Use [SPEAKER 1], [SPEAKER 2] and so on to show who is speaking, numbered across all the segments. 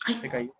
[SPEAKER 1] Se cayó.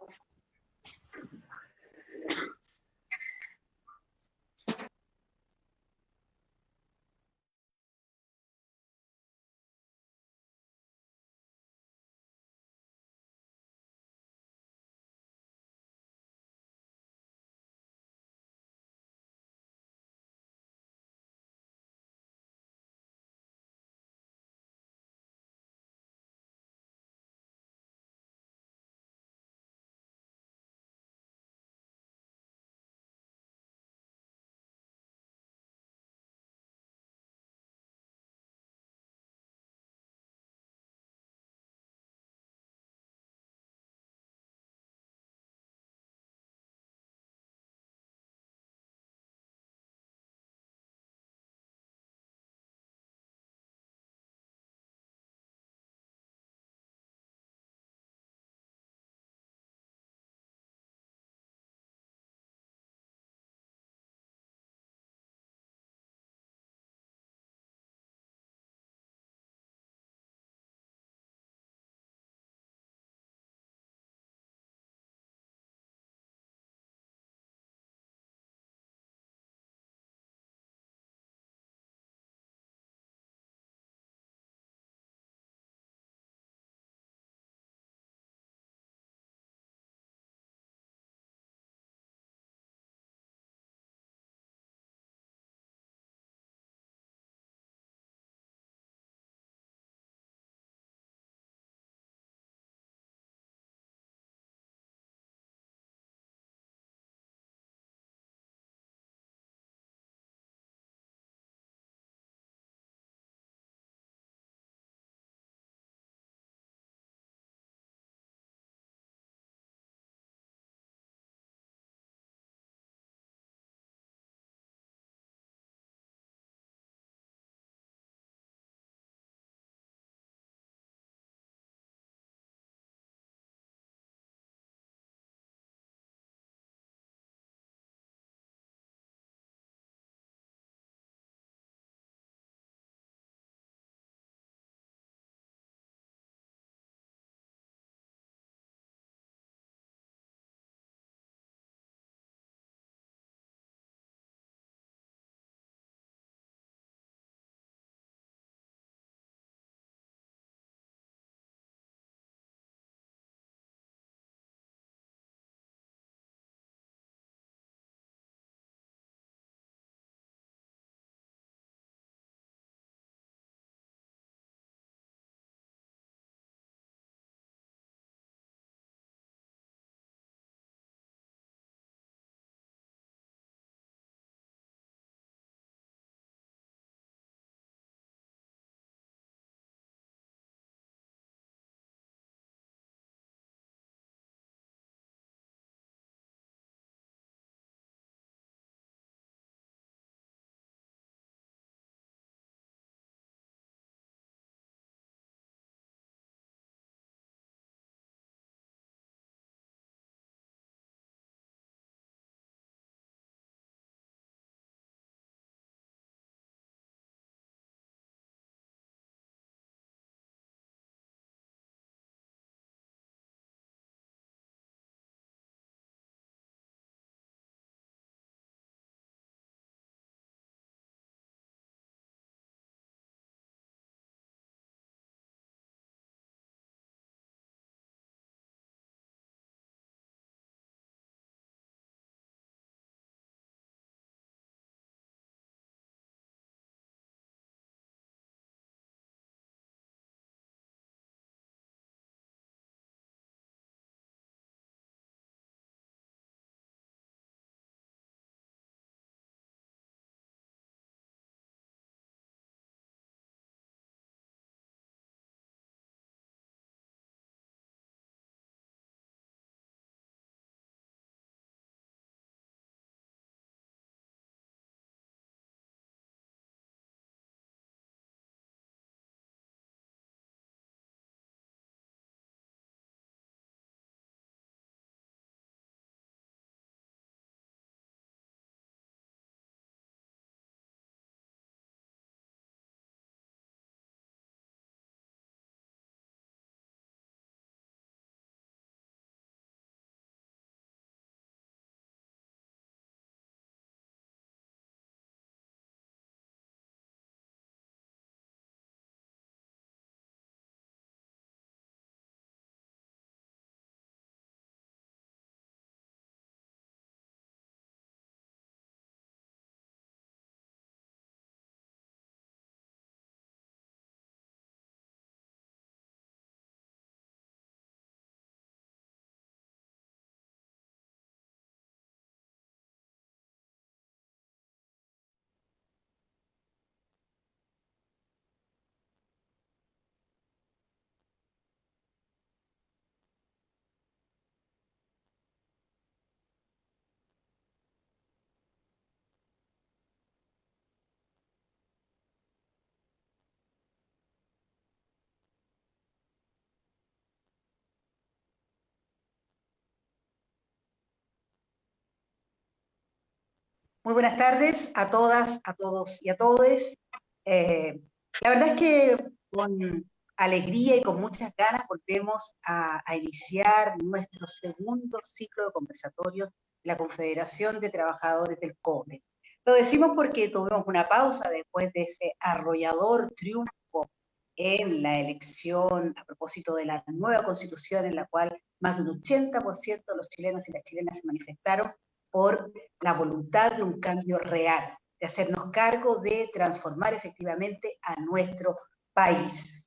[SPEAKER 1] Muy buenas tardes a todas, a todos y a todes. La verdad es que con alegría y con muchas ganas volvemos a iniciar nuestro segundo ciclo de conversatorios de la Confederación de Trabajadores del Cobre. Lo decimos porque tuvimos una pausa después de ese arrollador triunfo en la elección a propósito de la nueva constitución en la cual más de un 80% de los chilenos y las chilenas se manifestaron por la voluntad de un cambio real, de hacernos cargo de transformar efectivamente a nuestro país.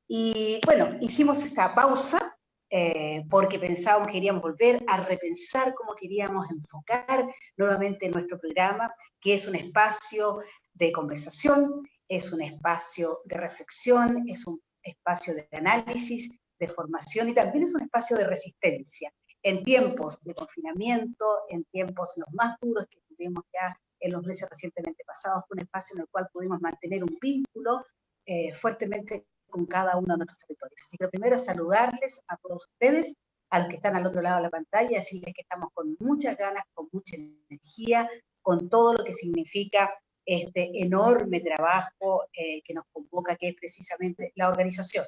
[SPEAKER 1] Y bueno, hicimos esta pausa porque pensábamos que queríamos volver a repensar cómo queríamos enfocar nuevamente nuestro programa, que es un espacio de conversación, es un espacio de reflexión, es un espacio de análisis, de formación y también es un espacio de resistencia. En tiempos de confinamiento, en tiempos los más duros que tuvimos ya en los meses recientemente pasados, fue un espacio en el cual pudimos mantener un vínculo fuertemente con cada uno de nuestros territorios. Así que lo primero es saludarles a todos ustedes, a los que están al otro lado de la pantalla, decirles que estamos con muchas ganas, con mucha energía, con todo lo que significa este enorme trabajo que nos convoca, que es precisamente la organización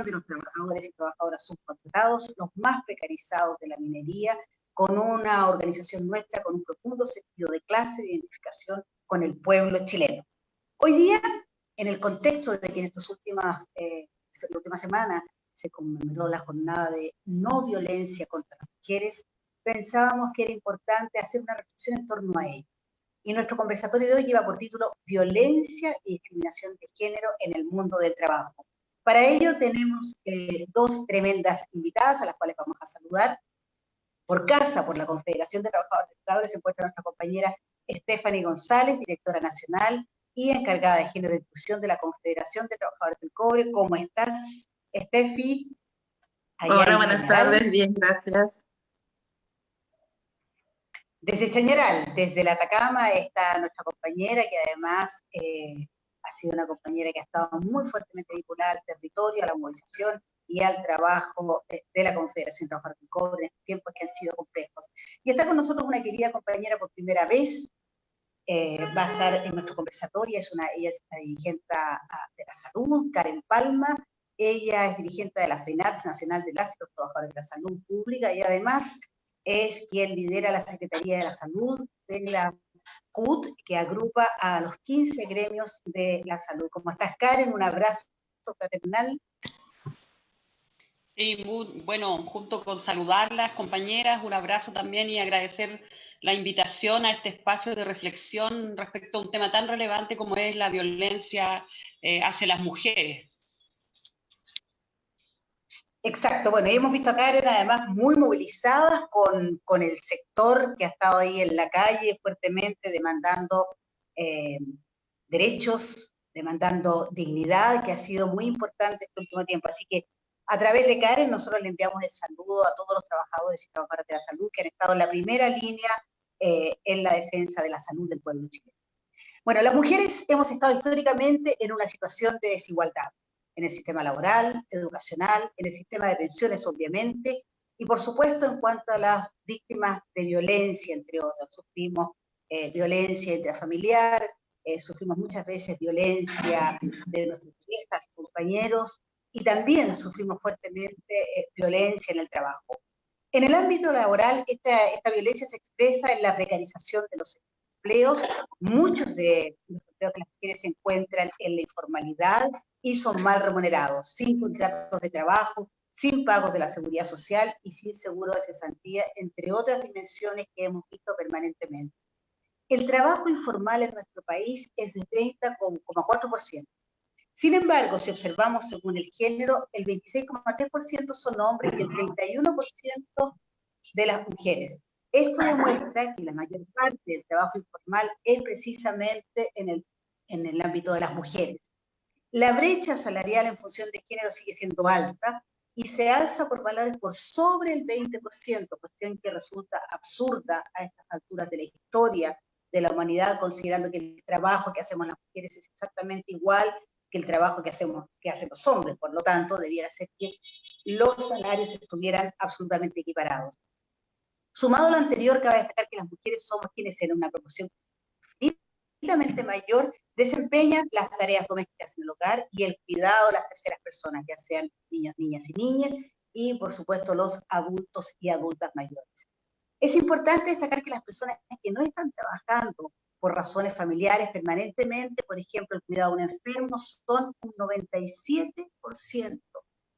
[SPEAKER 1] de los trabajadores y trabajadoras subcontratados, los más precarizados de la minería, con una organización nuestra con un profundo sentido de clase, de identificación con el pueblo chileno. Hoy día, en el contexto de que en estas últimas semanas se conmemoró la jornada de no violencia contra las mujeres, pensábamos que era importante hacer una reflexión en torno a ello. Y nuestro conversatorio de hoy lleva por título Violencia y discriminación de género en el mundo del trabajo. Para ello tenemos dos tremendas invitadas a las cuales vamos a saludar. Por casa, por la Confederación de Trabajadores del Cobre, se encuentra nuestra compañera Stephanie González, directora nacional y encargada de género e inclusión de la Confederación de Trabajadores del Cobre. ¿Cómo estás, Steffi?
[SPEAKER 2] Hola, buenas tardes, bien, gracias.
[SPEAKER 1] Desde Chañaral, desde la Atacama, está nuestra compañera, que además ha sido una compañera que ha estado muy fuertemente vinculada al territorio, a la movilización y al trabajo de la Confederación de Trabajadores del Cobre en tiempos que han sido complejos. Y está con nosotros una querida compañera por primera vez, va a estar en nuestro conversatorio, ella es la dirigente de la salud, Karen Palma, ella es dirigente de la FENATS Nacional de las y los Trabajadores de la Salud Pública y además es quien lidera la Secretaría de la Salud de la CUT, que agrupa a los 15 gremios de la salud. ¿Cómo estás, Karen? Un abrazo fraternal.
[SPEAKER 3] Sí, bueno, junto con saludarlas, compañeras, un abrazo también y agradecer la invitación a este espacio de reflexión respecto a un tema tan relevante como es la violencia hacia las mujeres.
[SPEAKER 1] Exacto, bueno, y hemos visto a Karen además muy movilizadas con el sector que ha estado ahí en la calle fuertemente demandando derechos, demandando dignidad, que ha sido muy importante este último tiempo. Así que a través de Karen nosotros le enviamos el saludo a todos los trabajadores y trabajadoras de la salud que han estado en la primera línea en la defensa de la salud del pueblo chileno. Bueno, las mujeres hemos estado históricamente en una situación de desigualdad en el sistema laboral, educacional, en el sistema de pensiones, obviamente, y por supuesto en cuanto a las víctimas de violencia, entre otras. Sufrimos violencia intrafamiliar, sufrimos muchas veces violencia de nuestras hijas, compañeros, y también sufrimos fuertemente violencia en el trabajo. En el ámbito laboral, esta violencia se expresa en la precarización de los empleos. Muchos de los empleos que las mujeres se encuentran en la informalidad y son mal remunerados, sin contratos de trabajo, sin pagos de la seguridad social y sin seguro de cesantía, entre otras dimensiones que hemos visto permanentemente. El trabajo informal en nuestro país es de 30,4%. Sin embargo, si observamos según el género, el 26,3% son hombres y el 31% de las mujeres. Esto demuestra que la mayor parte del trabajo informal es precisamente en el ámbito de las mujeres. La brecha salarial en función de género sigue siendo alta y se alza por valores por sobre el 20%, cuestión que resulta absurda a estas alturas de la historia de la humanidad, considerando que el trabajo que hacemos las mujeres es exactamente igual que el trabajo que hacen los hombres. Por lo tanto, debiera ser que los salarios estuvieran absolutamente equiparados. Sumado a lo anterior, cabe destacar que las mujeres somos quienes en una proporción infinitamente mayor desempeñan las tareas domésticas en el hogar y el cuidado de las terceras personas, ya sean niños, niñas y niñas, y por supuesto los adultos y adultas mayores. Es importante destacar que las personas que no están trabajando por razones familiares permanentemente, por ejemplo, el cuidado de un enfermo, son un 97%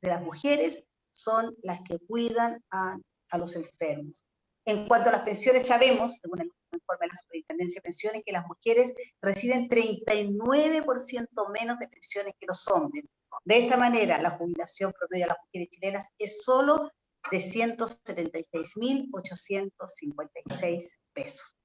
[SPEAKER 1] de las mujeres son las que cuidan a los enfermos. En cuanto a las pensiones, sabemos, según el informe de la Superintendencia de Pensiones, que las mujeres reciben 39% menos de pensiones que los hombres. De esta manera, la jubilación promedio de las mujeres chilenas es solo de 176.856 pesos.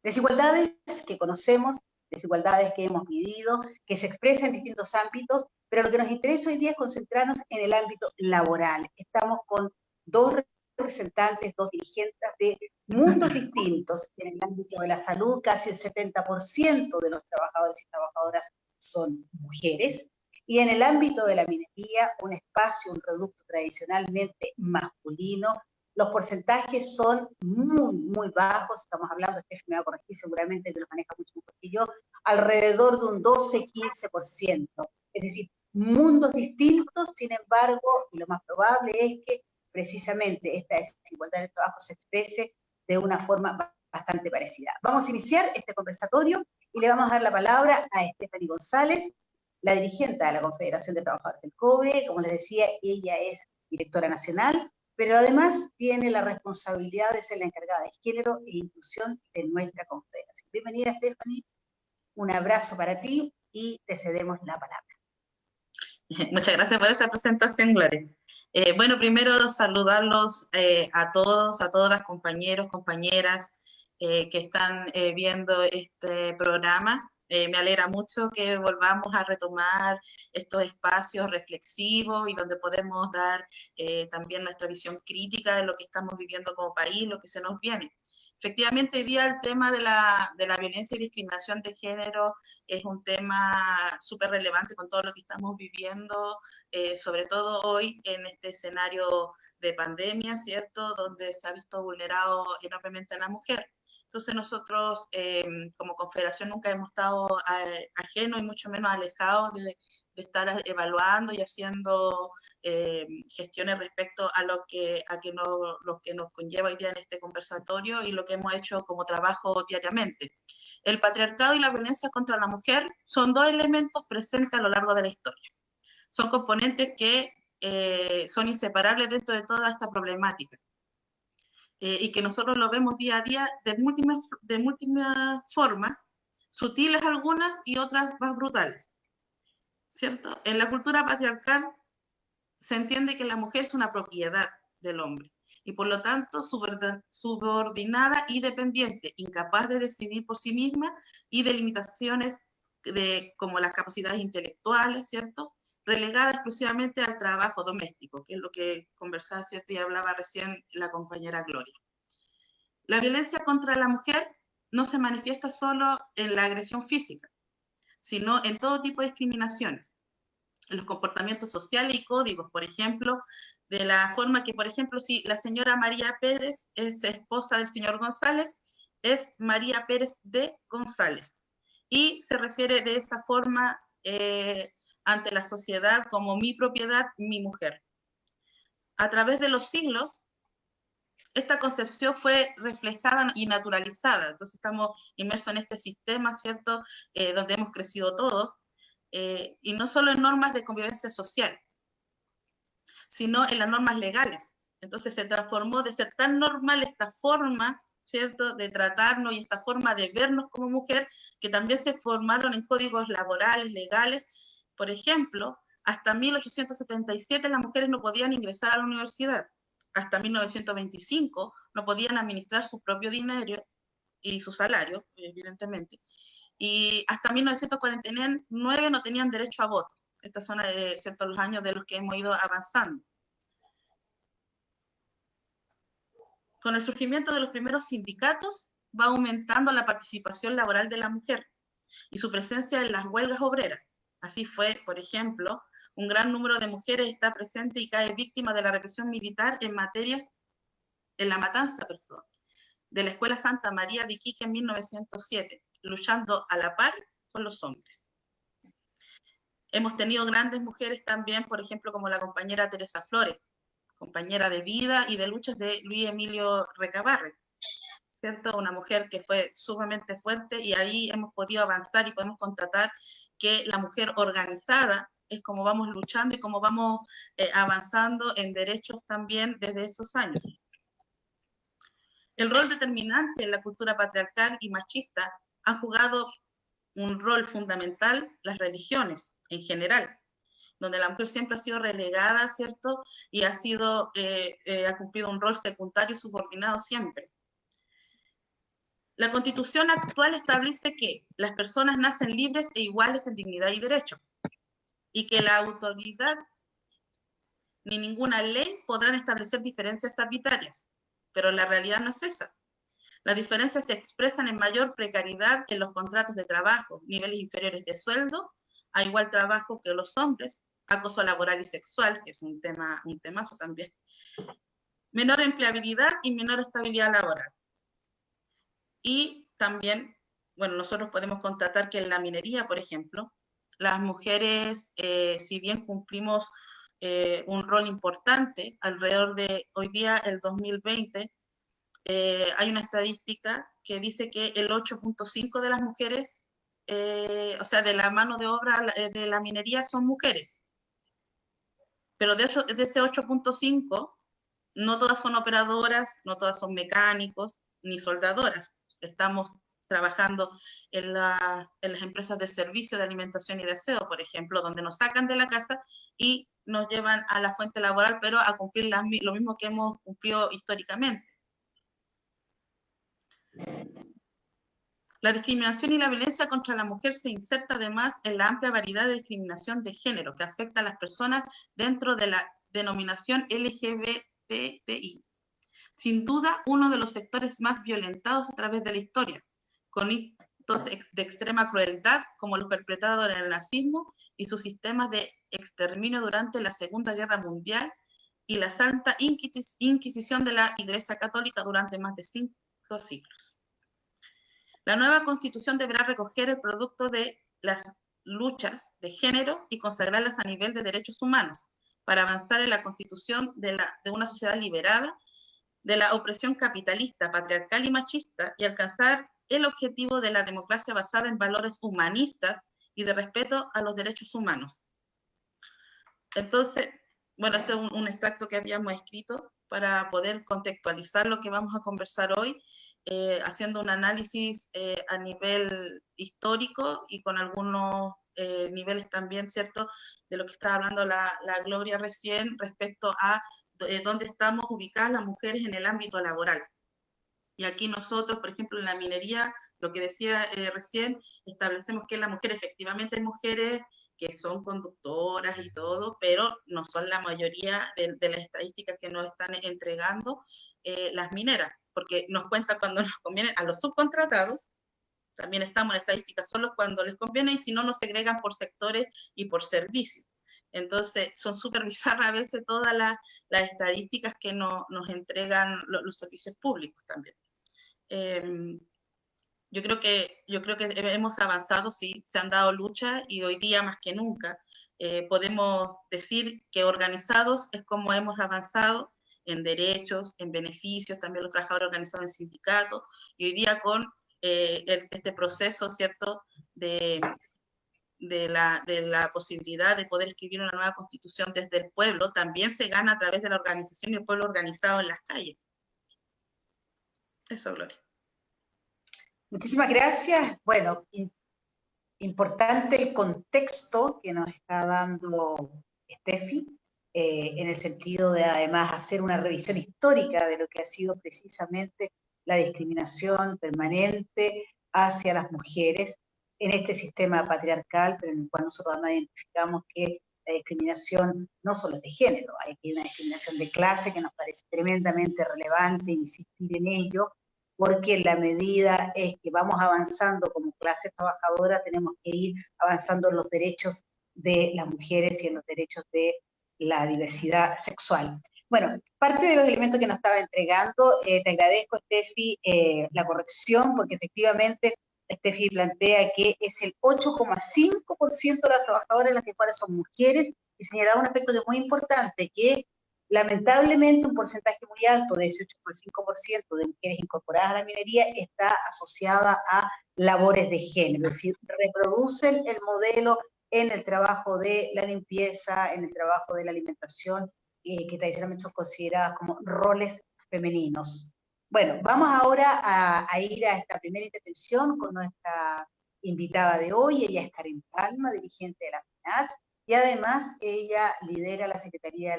[SPEAKER 1] Desigualdades que conocemos, desigualdades que hemos vivido, que se expresan en distintos ámbitos, pero lo que nos interesa hoy día es concentrarnos en el ámbito laboral. Estamos con dos representantes, dos dirigentes de mundos distintos. En el ámbito de la salud, casi el 70% de los trabajadores y trabajadoras son mujeres, y en el ámbito de la minería, un espacio, un producto tradicionalmente masculino. Los porcentajes son muy, muy bajos, estamos hablando, Steph me va a corregir seguramente que los maneja mucho mejor que yo, alrededor de un 12-15%. Es decir, mundos distintos, sin embargo, y lo más probable es que precisamente esta desigualdad de trabajo se exprese de una forma bastante parecida. Vamos a iniciar este conversatorio y le vamos a dar la palabra a Stephanie González, la dirigente de la Confederación de Trabajadores del Cobre. Como les decía, ella es directora nacional, pero además tiene la responsabilidad de ser la encargada de género e inclusión de nuestra confederación. Bienvenida, Stephanie, un abrazo para ti y te cedemos la palabra.
[SPEAKER 2] Muchas gracias por esa presentación, Gloria. Bueno, primero saludarlos a todos, a todas las compañeros, compañeras que están viendo este programa. Me alegra mucho que volvamos a retomar estos espacios reflexivos y donde podemos dar también nuestra visión crítica de lo que estamos viviendo como país, lo que se nos viene. Efectivamente, hoy día el tema de la violencia y discriminación de género es un tema súper relevante con todo lo que estamos viviendo, sobre todo hoy en este escenario de pandemia, ¿cierto?, donde se ha visto vulnerado enormemente a la mujer. Entonces nosotros como confederación nunca hemos estado ajenos y mucho menos alejados de estar evaluando y haciendo gestiones respecto a lo que nos conlleva hoy día en este conversatorio y lo que hemos hecho como trabajo diariamente. El patriarcado y la violencia contra la mujer son dos elementos presentes a lo largo de la historia. Son componentes que son inseparables dentro de toda esta problemática. Y que nosotros lo vemos día a día de múltiples formas, sutiles algunas y otras más brutales, ¿cierto? En la cultura patriarcal se entiende que la mujer es una propiedad del hombre y por lo tanto subordinada y dependiente, incapaz de decidir por sí misma y de limitaciones como las capacidades intelectuales, ¿cierto?, relegada exclusivamente al trabajo doméstico, que es lo que conversaba, ¿cierto?, y hablaba recién la compañera Gloria. La violencia contra la mujer no se manifiesta solo en la agresión física, sino en todo tipo de discriminaciones, en los comportamientos sociales y códigos, por ejemplo, de la forma que, por ejemplo, si la señora María Pérez es esposa del señor González, es María Pérez de González, y se refiere de esa forma ante la sociedad como mi propiedad, mi mujer. A través de los siglos, esta concepción fue reflejada y naturalizada. Entonces estamos inmersos en este sistema, ¿cierto?, donde hemos crecido todos, y no solo en normas de convivencia social, sino en las normas legales. Entonces se transformó de ser tan normal esta forma, ¿cierto?, de tratarnos y esta forma de vernos como mujer, que también se formaron en códigos laborales, legales. Por ejemplo, hasta 1877 las mujeres no podían ingresar a la universidad. Hasta 1925 no podían administrar su propio dinero y su salario, evidentemente. Y hasta 1949 no tenían derecho a voto. Estos son ¿cierto?, los años de los que hemos ido avanzando. Con el surgimiento de los primeros sindicatos va aumentando la participación laboral de la mujer y su presencia en las huelgas obreras. Así fue, por ejemplo, un gran número de mujeres está presente y cae víctima de la represión militar en la matanza, de la Escuela Santa María de Iquique en 1907, luchando a la par con los hombres. Hemos tenido grandes mujeres también, por ejemplo, como la compañera Teresa Flores, compañera de vida y de luchas de Luis Emilio Recabarren, ¿cierto? Una mujer que fue sumamente fuerte, y ahí hemos podido avanzar y podemos constatar que la mujer organizada es como vamos luchando y como vamos avanzando en derechos también desde esos años. El rol determinante en la cultura patriarcal y machista ha jugado un rol fundamental las religiones en general, donde la mujer siempre ha sido relegada, ¿cierto? Y ha cumplido un rol secundario y subordinado siempre. La Constitución actual establece que las personas nacen libres e iguales en dignidad y derecho, y que la autoridad ni ninguna ley podrán establecer diferencias arbitrarias, pero la realidad no es esa. Las diferencias se expresan en mayor precariedad en los contratos de trabajo, niveles inferiores de sueldo, a igual trabajo que los hombres, acoso laboral y sexual, que es un temazo también, menor empleabilidad y menor estabilidad laboral. Y también, bueno, nosotros podemos constatar que en la minería, por ejemplo, las mujeres, si bien cumplimos un rol importante, alrededor de hoy día, el 2020, hay una estadística que dice que el 8.5 de las mujeres, o sea, de la mano de obra de la minería son mujeres. Pero de ese 8.5, no todas son operadoras, no todas son mecánicos, ni soldadoras. Estamos trabajando en las empresas de servicio de alimentación y de aseo, por ejemplo, donde nos sacan de la casa y nos llevan a la fuente laboral, pero a cumplir lo mismo que hemos cumplido históricamente. La discriminación y la violencia contra la mujer se inserta además en la amplia variedad de discriminación de género que afecta a las personas dentro de la denominación LGBTI. Sin duda, uno de los sectores más violentados a través de la historia, con hitos de extrema crueldad como los perpetrados en el nazismo y sus sistemas de exterminio durante la Segunda Guerra Mundial y la Santa Inquisición de la Iglesia Católica durante más de 5 siglos. La nueva Constitución deberá recoger el producto de las luchas de género y consagrarlas a nivel de derechos humanos para avanzar en la constitución de una sociedad liberada de la opresión capitalista, patriarcal y machista y alcanzar el objetivo de la democracia basada en valores humanistas y de respeto a los derechos humanos. Entonces, bueno, este es un extracto que habíamos escrito para poder contextualizar lo que vamos a conversar hoy, haciendo un análisis a nivel histórico y con algunos niveles también, ¿cierto?, de lo que estaba hablando la Gloria recién respecto a dónde estamos ubicadas las mujeres en el ámbito laboral. Y aquí nosotros, por ejemplo, en la minería, lo que decía recién, establecemos que la mujer, efectivamente hay mujeres que son conductoras y todo, pero no son la mayoría de las estadísticas que nos están entregando las mineras, porque nos cuenta cuando nos conviene a los subcontratados, también estamos en estadísticas solo cuando les conviene, y si no, nos segregan por sectores y por servicios. Entonces, son súper bizarras a veces todas las estadísticas que nos entregan los servicios públicos también. Yo creo que hemos avanzado, sí, se han dado luchas, y hoy día más que nunca podemos decir que organizados es como hemos avanzado en derechos, en beneficios, también los trabajadores organizados en sindicatos, y hoy día con este proceso, ¿cierto?, de la posibilidad de poder escribir una nueva constitución desde el pueblo, también se gana a través de la organización y el pueblo organizado en las calles. Eso, Gloria.
[SPEAKER 1] Muchísimas gracias. Bueno, importante el contexto que nos está dando Steffi, en el sentido de además hacer una revisión histórica de lo que ha sido precisamente la discriminación permanente hacia las mujeres en este sistema patriarcal, pero en el cual nosotros además identificamos que la discriminación no solo es de género, hay que una discriminación de clase que nos parece tremendamente relevante insistir en ello, porque en la medida es que vamos avanzando como clase trabajadora, tenemos que ir avanzando en los derechos de las mujeres y en los derechos de la diversidad sexual. Bueno, parte de los elementos que nos estaba entregando, te agradezco, Steffi, la corrección, porque efectivamente Steffi plantea que es el 8,5% de las trabajadoras las que fueran son mujeres, y señalaba un aspecto que es muy importante, que lamentablemente un porcentaje muy alto de 18,5% de mujeres incorporadas a la minería está asociada a labores de género, es decir, reproducen el modelo en el trabajo de la limpieza, en el trabajo de la alimentación, que tradicionalmente son consideradas como roles femeninos. Bueno, vamos ahora a ir a esta primera intervención con nuestra invitada de hoy. Ella es Karen Palma, dirigente de la FENACH, y además ella lidera la Secretaría de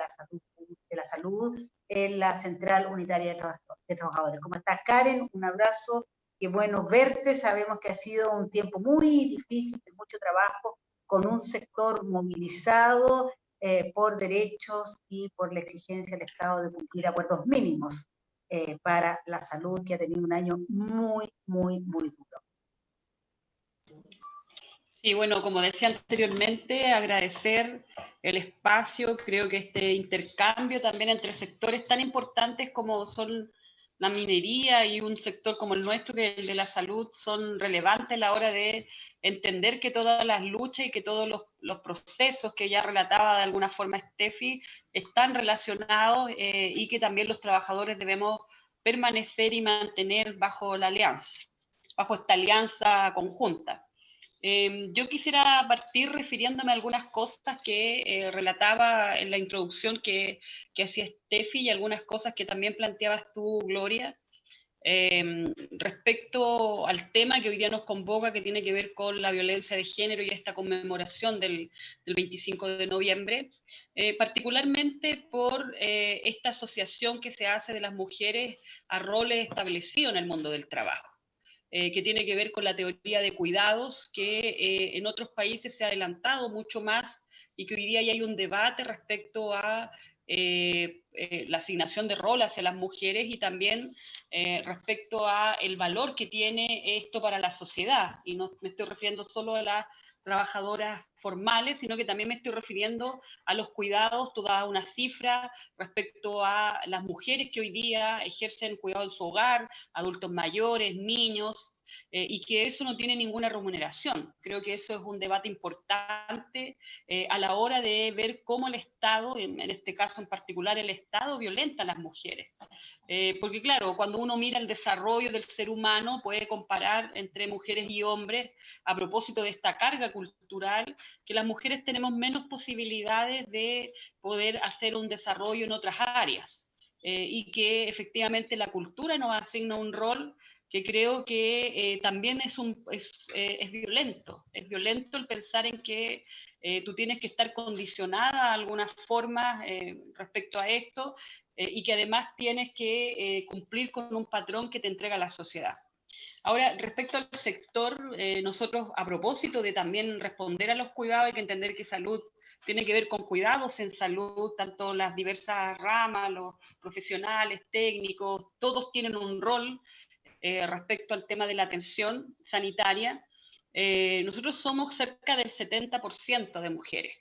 [SPEAKER 1] la Salud en la Central Unitaria de Trabajadores. ¿Cómo estás, Karen? Un abrazo, qué bueno verte. Sabemos que ha sido un tiempo muy difícil, de mucho trabajo, con un sector movilizado por derechos y por la exigencia del Estado de cumplir acuerdos mínimos para la salud, que ha tenido un año muy, muy, muy duro.
[SPEAKER 3] Sí, bueno, como decía anteriormente, agradecer el espacio. Creo que este intercambio también entre sectores tan importantes como son la minería y un sector como el nuestro, que es el de la salud, son relevantes a la hora de entender que todas las luchas y que todos los procesos que ya relataba de alguna forma Steffi están relacionados y que también los trabajadores debemos permanecer y mantener bajo la alianza, bajo esta alianza conjunta. Yo quisiera partir refiriéndome a algunas cosas que relataba en la introducción que hacía Steffi y algunas cosas que también planteabas tú, Gloria, respecto al tema que hoy día nos convoca, que tiene que ver con la violencia de género y esta conmemoración del 25 de noviembre, particularmente por esta asociación que se hace de las mujeres a roles establecidos en el mundo del trabajo. Que tiene que ver con la teoría de cuidados, que en otros países se ha adelantado mucho más y que hoy día ya hay un debate respecto a la asignación de rol hacia las mujeres y también respecto a el valor que tiene esto para la sociedad. Y no me estoy refiriendo solo a las trabajadoras formales, sino que también me estoy refiriendo a los cuidados. Tú dabas una cifra respecto a las mujeres que hoy día ejercen cuidado en su hogar, adultos mayores, niños, y que eso no tiene ninguna remuneración. Creo que eso es un debate importante a la hora de ver cómo el Estado, en este caso en particular el Estado, violenta a las mujeres. Porque claro, cuando uno mira el desarrollo del ser humano, puede comparar entre mujeres y hombres a propósito de esta carga cultural, que las mujeres tenemos menos posibilidades de poder hacer un desarrollo en otras áreas. Y que efectivamente la cultura nos asigna un rol que creo que también es violento. Es violento el pensar en que tú tienes que estar condicionada de alguna forma respecto a esto y que además tienes que cumplir con un patrón que te entrega la sociedad. Ahora, respecto al sector, nosotros a propósito de también responder a los cuidados, hay que entender que salud tiene que ver con cuidados en salud, tanto las diversas ramas, los profesionales, técnicos, todos tienen un rol respecto al tema de la atención sanitaria. Nosotros somos cerca del 70% de mujeres.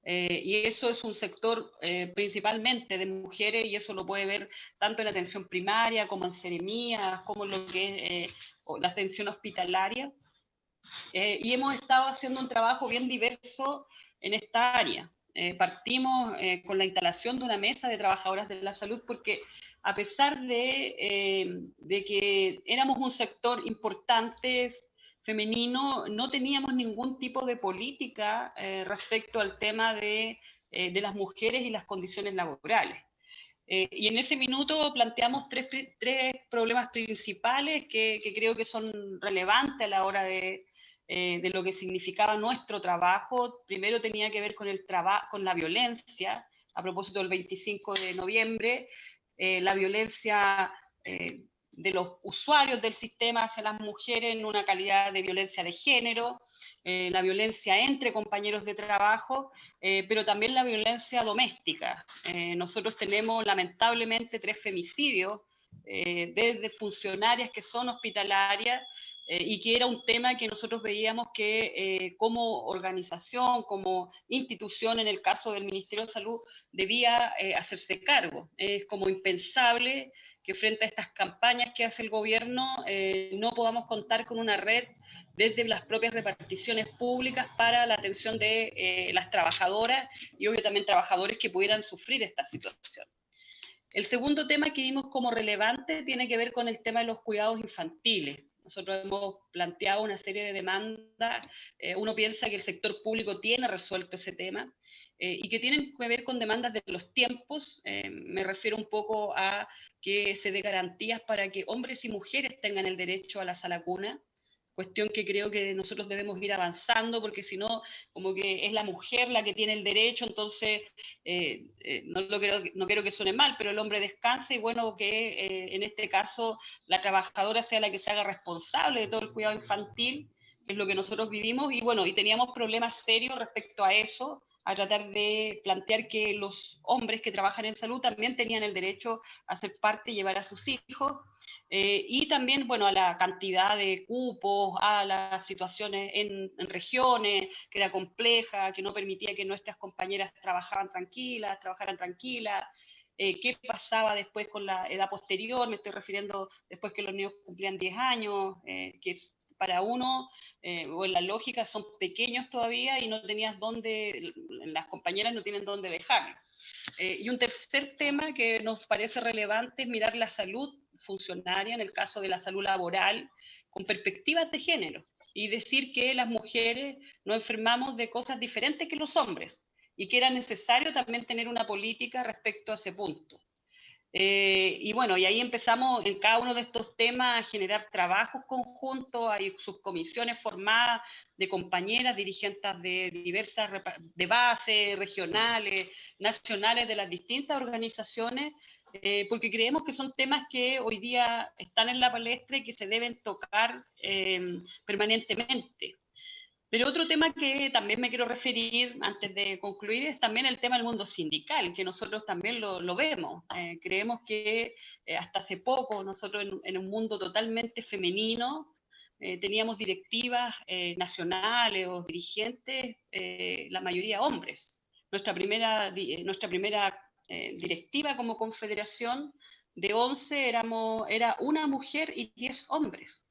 [SPEAKER 3] Y eso es un sector principalmente de mujeres, y eso lo puede ver tanto en atención primaria como en seremías, como en lo que es la atención hospitalaria. Y hemos estado haciendo un trabajo bien diverso en esta área. Partimos con la instalación de una mesa de trabajadoras de la salud porque a pesar de que éramos un sector importante femenino, no teníamos ningún tipo de política respecto al tema de las mujeres y las condiciones laborales. Y en ese minuto planteamos tres problemas principales que creo que son relevantes a la hora de lo que significaba nuestro trabajo. Primero tenía que ver con la violencia, a propósito del 25 de noviembre, la violencia de los usuarios del sistema hacia las mujeres en una calidad de violencia de género, la violencia entre compañeros de trabajo, pero también la violencia doméstica. Nosotros tenemos lamentablemente 3 femicidios desde funcionarias que son hospitalarias, y que era un tema que nosotros veíamos que como organización, como institución, en el caso del Ministerio de Salud, debía hacerse cargo. Es como impensable que frente a estas campañas que hace el gobierno no podamos contar con una red desde las propias reparticiones públicas para la atención de las trabajadoras y obvio también trabajadores que pudieran sufrir esta situación. El segundo tema que vimos como relevante tiene que ver con el tema de los cuidados infantiles. Nosotros hemos planteado una serie de demandas, uno piensa que el sector público tiene resuelto ese tema, y que tienen que ver con demandas de los tiempos. Me refiero un poco a que se dé garantías para que hombres y mujeres tengan el derecho a la sala cuna, cuestión que creo que nosotros debemos ir avanzando, porque si no, como que es la mujer la que tiene el derecho, entonces no quiero que suene mal, pero el hombre descansa y bueno, que en este caso la trabajadora sea la que se haga responsable de todo el cuidado infantil, que es lo que nosotros vivimos, y bueno, y teníamos problemas serios respecto a eso, a tratar de plantear que los hombres que trabajan en salud también tenían el derecho a ser parte y llevar a sus hijos, y también, bueno, a la cantidad de cupos, a las situaciones en regiones, que era compleja, que no permitía que nuestras compañeras trabajaran tranquilas, qué pasaba después con la edad posterior, me estoy refiriendo después que los niños cumplían 10 años, que para uno, o en la lógica, son pequeños todavía y no tenías dónde, las compañeras no tienen dónde dejarlo. Y un tercer tema que nos parece relevante es mirar la salud funcionaria, en el caso de la salud laboral, con perspectivas de género, y decir que las mujeres nos enfermamos de cosas diferentes que los hombres, y que era necesario también tener una política respecto a ese punto. Y bueno, y ahí empezamos en cada uno de estos temas a generar trabajos conjuntos, hay subcomisiones formadas de compañeras, dirigentes de diversas, de base, regionales, nacionales, de las distintas organizaciones, porque creemos que son temas que hoy día están en la palestra y que se deben tocar permanentemente. Pero otro tema que también me quiero referir antes de concluir es también el tema del mundo sindical, que nosotros también lo vemos. Creemos que hasta hace poco nosotros en un mundo totalmente femenino teníamos directivas nacionales o dirigentes, la mayoría hombres. Nuestra primera directiva como confederación de 11 era una mujer y 10 hombres.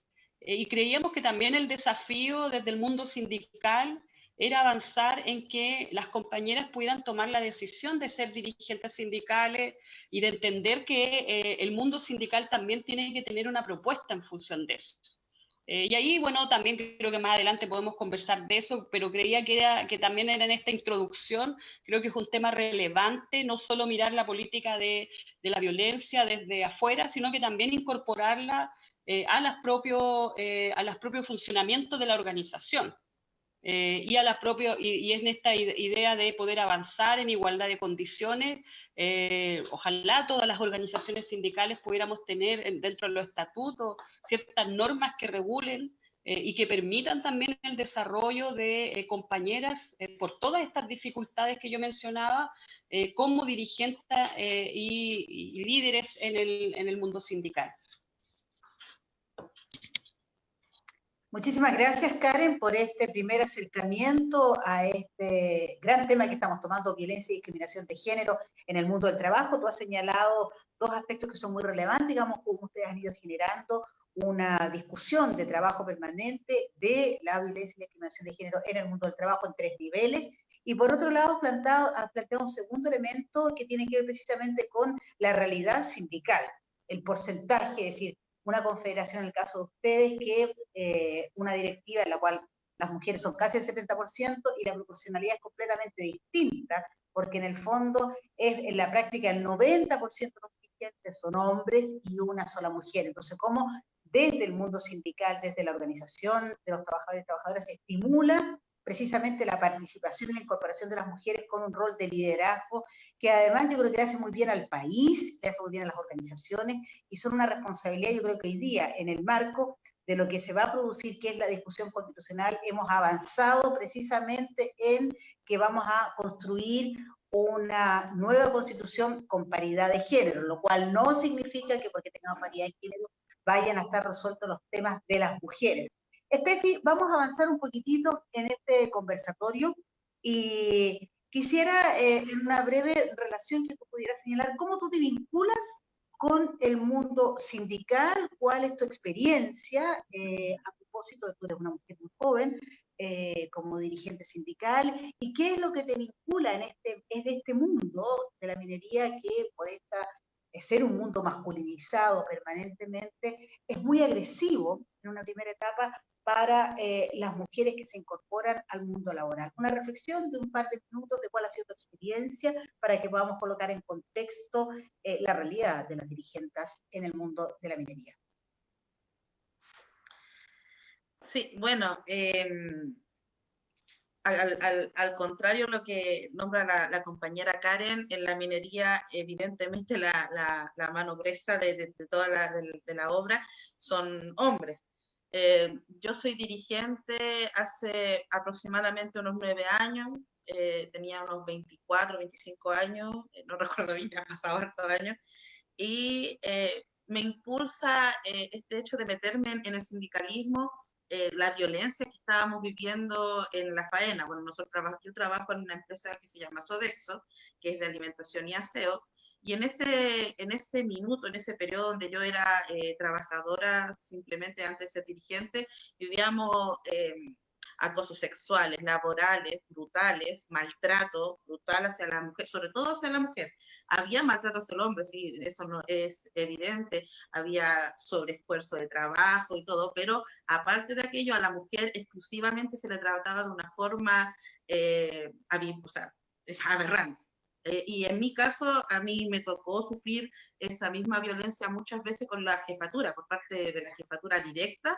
[SPEAKER 3] Y creíamos que también el desafío desde el mundo sindical era avanzar en que las compañeras pudieran tomar la decisión de ser dirigentes sindicales y de entender que el mundo sindical también tiene que tener una propuesta en función de eso. Y ahí, bueno, también creo que más adelante podemos conversar de eso, pero creía que también era en esta introducción, creo que es un tema relevante, no solo mirar la política de la violencia desde afuera, sino que también incorporarla a los propios funcionamientos de la organización. Y en esta idea de poder avanzar en igualdad de condiciones, ojalá todas las organizaciones sindicales pudiéramos tener dentro de los estatutos ciertas normas que regulen y que permitan también el desarrollo de compañeras por todas estas dificultades que yo mencionaba, como dirigentes y líderes en el mundo sindical.
[SPEAKER 1] Muchísimas gracias, Karen, por este primer acercamiento a este gran tema que estamos tomando, violencia y discriminación de género en el mundo del trabajo. Tú has señalado dos aspectos que son muy relevantes, digamos, como ustedes han ido generando una discusión de trabajo permanente de la violencia y discriminación de género en el mundo del trabajo en 3 niveles. Y por otro lado, has planteado un segundo elemento que tiene que ver precisamente con la realidad sindical, el porcentaje, es decir, una confederación en el caso de ustedes, que una directiva en la cual las mujeres son casi el 70% y la proporcionalidad es completamente distinta, porque en el fondo es en la práctica el 90% de los dirigentes son hombres y una sola mujer. Entonces, ¿cómo desde el mundo sindical, desde la organización de los trabajadores y trabajadoras se estimula precisamente la participación y la incorporación de las mujeres con un rol de liderazgo, que además yo creo que le hace muy bien al país, le hace muy bien a las organizaciones, y son una responsabilidad, yo creo que hoy día, en el marco de lo que se va a producir, que es la discusión constitucional, hemos avanzado precisamente en que vamos a construir una nueva constitución con paridad de género, lo cual no significa que porque tengamos paridad de género vayan a estar resueltos los temas de las mujeres. Estefi, vamos a avanzar un poquitito en este conversatorio y quisiera en una breve relación que tú pudieras señalar cómo tú te vinculas con el mundo sindical, cuál es tu experiencia, a propósito de que tú eres una mujer muy joven, como dirigente sindical, y qué es lo que te vincula en este mundo de la minería que por ser un mundo masculinizado permanentemente, es muy agresivo en una primera etapa para las mujeres que se incorporan al mundo laboral. Una reflexión de un par de minutos de cuál ha sido tu experiencia para que podamos colocar en contexto la realidad de las dirigentes en el mundo de la minería.
[SPEAKER 2] Sí, bueno, al contrario lo que nombra la compañera Karen, en la minería evidentemente la mano gruesa de toda la obra son hombres. Yo soy dirigente hace aproximadamente unos 9 años, tenía unos 24, 25 años, no recuerdo bien, ya ha pasado hartos años, y me impulsa este hecho de meterme en el sindicalismo, la violencia que estábamos viviendo en la faena. Bueno, yo trabajo en una empresa que se llama Sodexo, que es de alimentación y aseo, y en ese minuto, en ese periodo donde yo era trabajadora, simplemente antes de ser dirigente, vivíamos acosos sexuales, laborales, brutales, maltrato brutal hacia la mujer, sobre todo hacia la mujer. Había maltrato hacia el hombre, sí, eso no es evidente, había sobreesfuerzo de trabajo y todo, pero aparte de aquello, a la mujer exclusivamente se le trataba de una forma aberrante. Y en mi caso, a mí me tocó sufrir esa misma violencia muchas veces con la jefatura, por parte de la jefatura directa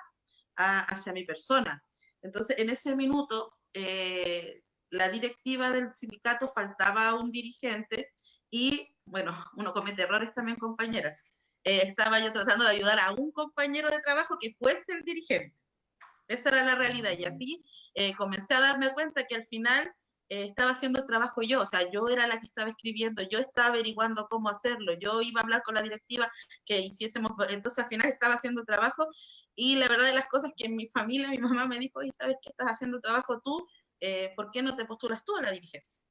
[SPEAKER 2] hacia mi persona. Entonces, en ese minuto, la directiva del sindicato faltaba a un dirigente y, bueno, uno comete errores también, compañeras. Estaba yo tratando de ayudar a un compañero de trabajo que fuese el dirigente. Esa era la realidad. Y así comencé a darme cuenta que al final estaba haciendo el trabajo yo. O sea, yo era la que estaba escribiendo, yo estaba averiguando cómo hacerlo, yo iba a hablar con la directiva que hiciésemos. Entonces, al final estaba haciendo el trabajo. Y la verdad de las cosas que en mi familia, mi mamá me dijo, ¿y sabes qué estás haciendo el trabajo tú? ¿Por qué no te postulas tú a la dirigencia?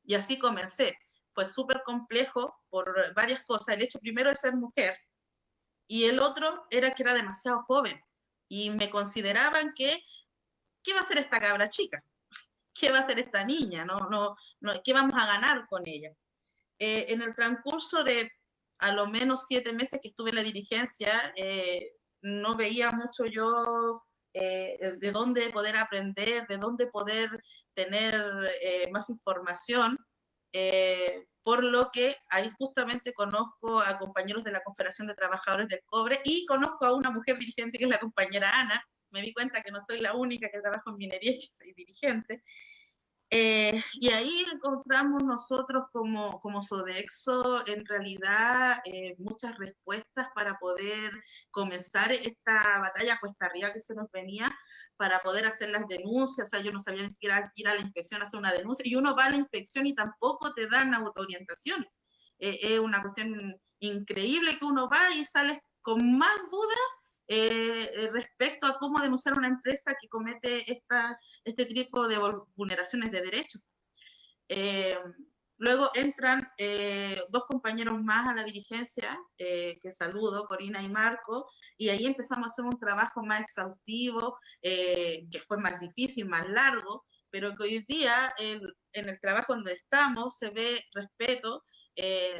[SPEAKER 2] Y así comencé. Fue súper complejo por varias cosas. El hecho primero de ser mujer y el otro era que era demasiado joven y me consideraban que, ¿qué va a hacer esta cabra chica? ¿Qué va a hacer esta niña? ¿Qué vamos a ganar con ella? En el transcurso de a lo menos 7 meses que estuve en la dirigencia, no veía mucho yo de dónde poder aprender, de dónde poder tener más información, por lo que ahí justamente conozco a compañeros de la Confederación de Trabajadores del Cobre y conozco a una mujer dirigente que es la compañera Ana. Me di cuenta que no soy la única que trabajo en minería y que soy dirigente. Y ahí encontramos nosotros como Sodexo en realidad muchas respuestas para poder comenzar esta batalla cuesta arriba que se nos venía, para poder hacer las denuncias. O sea, yo no sabía ni siquiera ir a la inspección a hacer una denuncia, y uno va a la inspección y tampoco te dan autoorientación. Es una cuestión increíble que uno va y sales con más dudas respecto a cómo denunciar una empresa que comete este tipo de vulneraciones de derechos. Luego entran 2 compañeros más a la dirigencia, que saludo, Corina y Marco, y ahí empezamos a hacer un trabajo más exhaustivo, que fue más difícil, más largo, pero que hoy día en el trabajo donde estamos se ve respeto.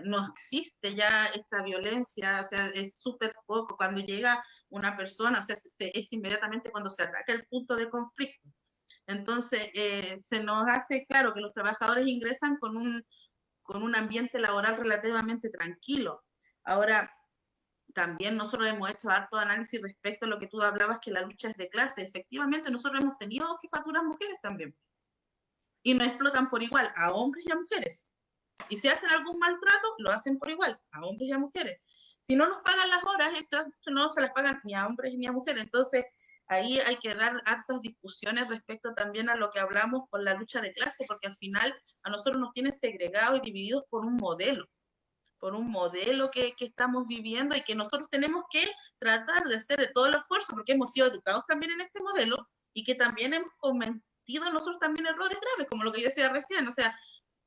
[SPEAKER 2] No existe ya esta violencia, o sea, es súper poco cuando llega una persona, o sea, es inmediatamente cuando se ataca el punto de conflicto. Entonces, se nos hace claro que los trabajadores ingresan con un ambiente laboral relativamente tranquilo. Ahora, también nosotros hemos hecho harto análisis respecto a lo que tú hablabas, que la lucha es de clase. Efectivamente, nosotros hemos tenido jefaturas mujeres también. Y nos explotan por igual a hombres y a mujeres. Y si hacen algún maltrato, lo hacen por igual, a hombres y a mujeres. Si no nos pagan las horas extras, no se las pagan ni a hombres ni a mujeres. Entonces, ahí hay que dar hartas discusiones respecto también a lo que hablamos con la lucha de clase, porque al final a nosotros nos tienen segregados y divididos por un modelo. por un modelo que estamos viviendo y que nosotros tenemos que tratar de hacer todo el esfuerzo, porque hemos sido educados también en este modelo y que también hemos cometido nosotros también errores graves, como lo que yo decía recién, o sea,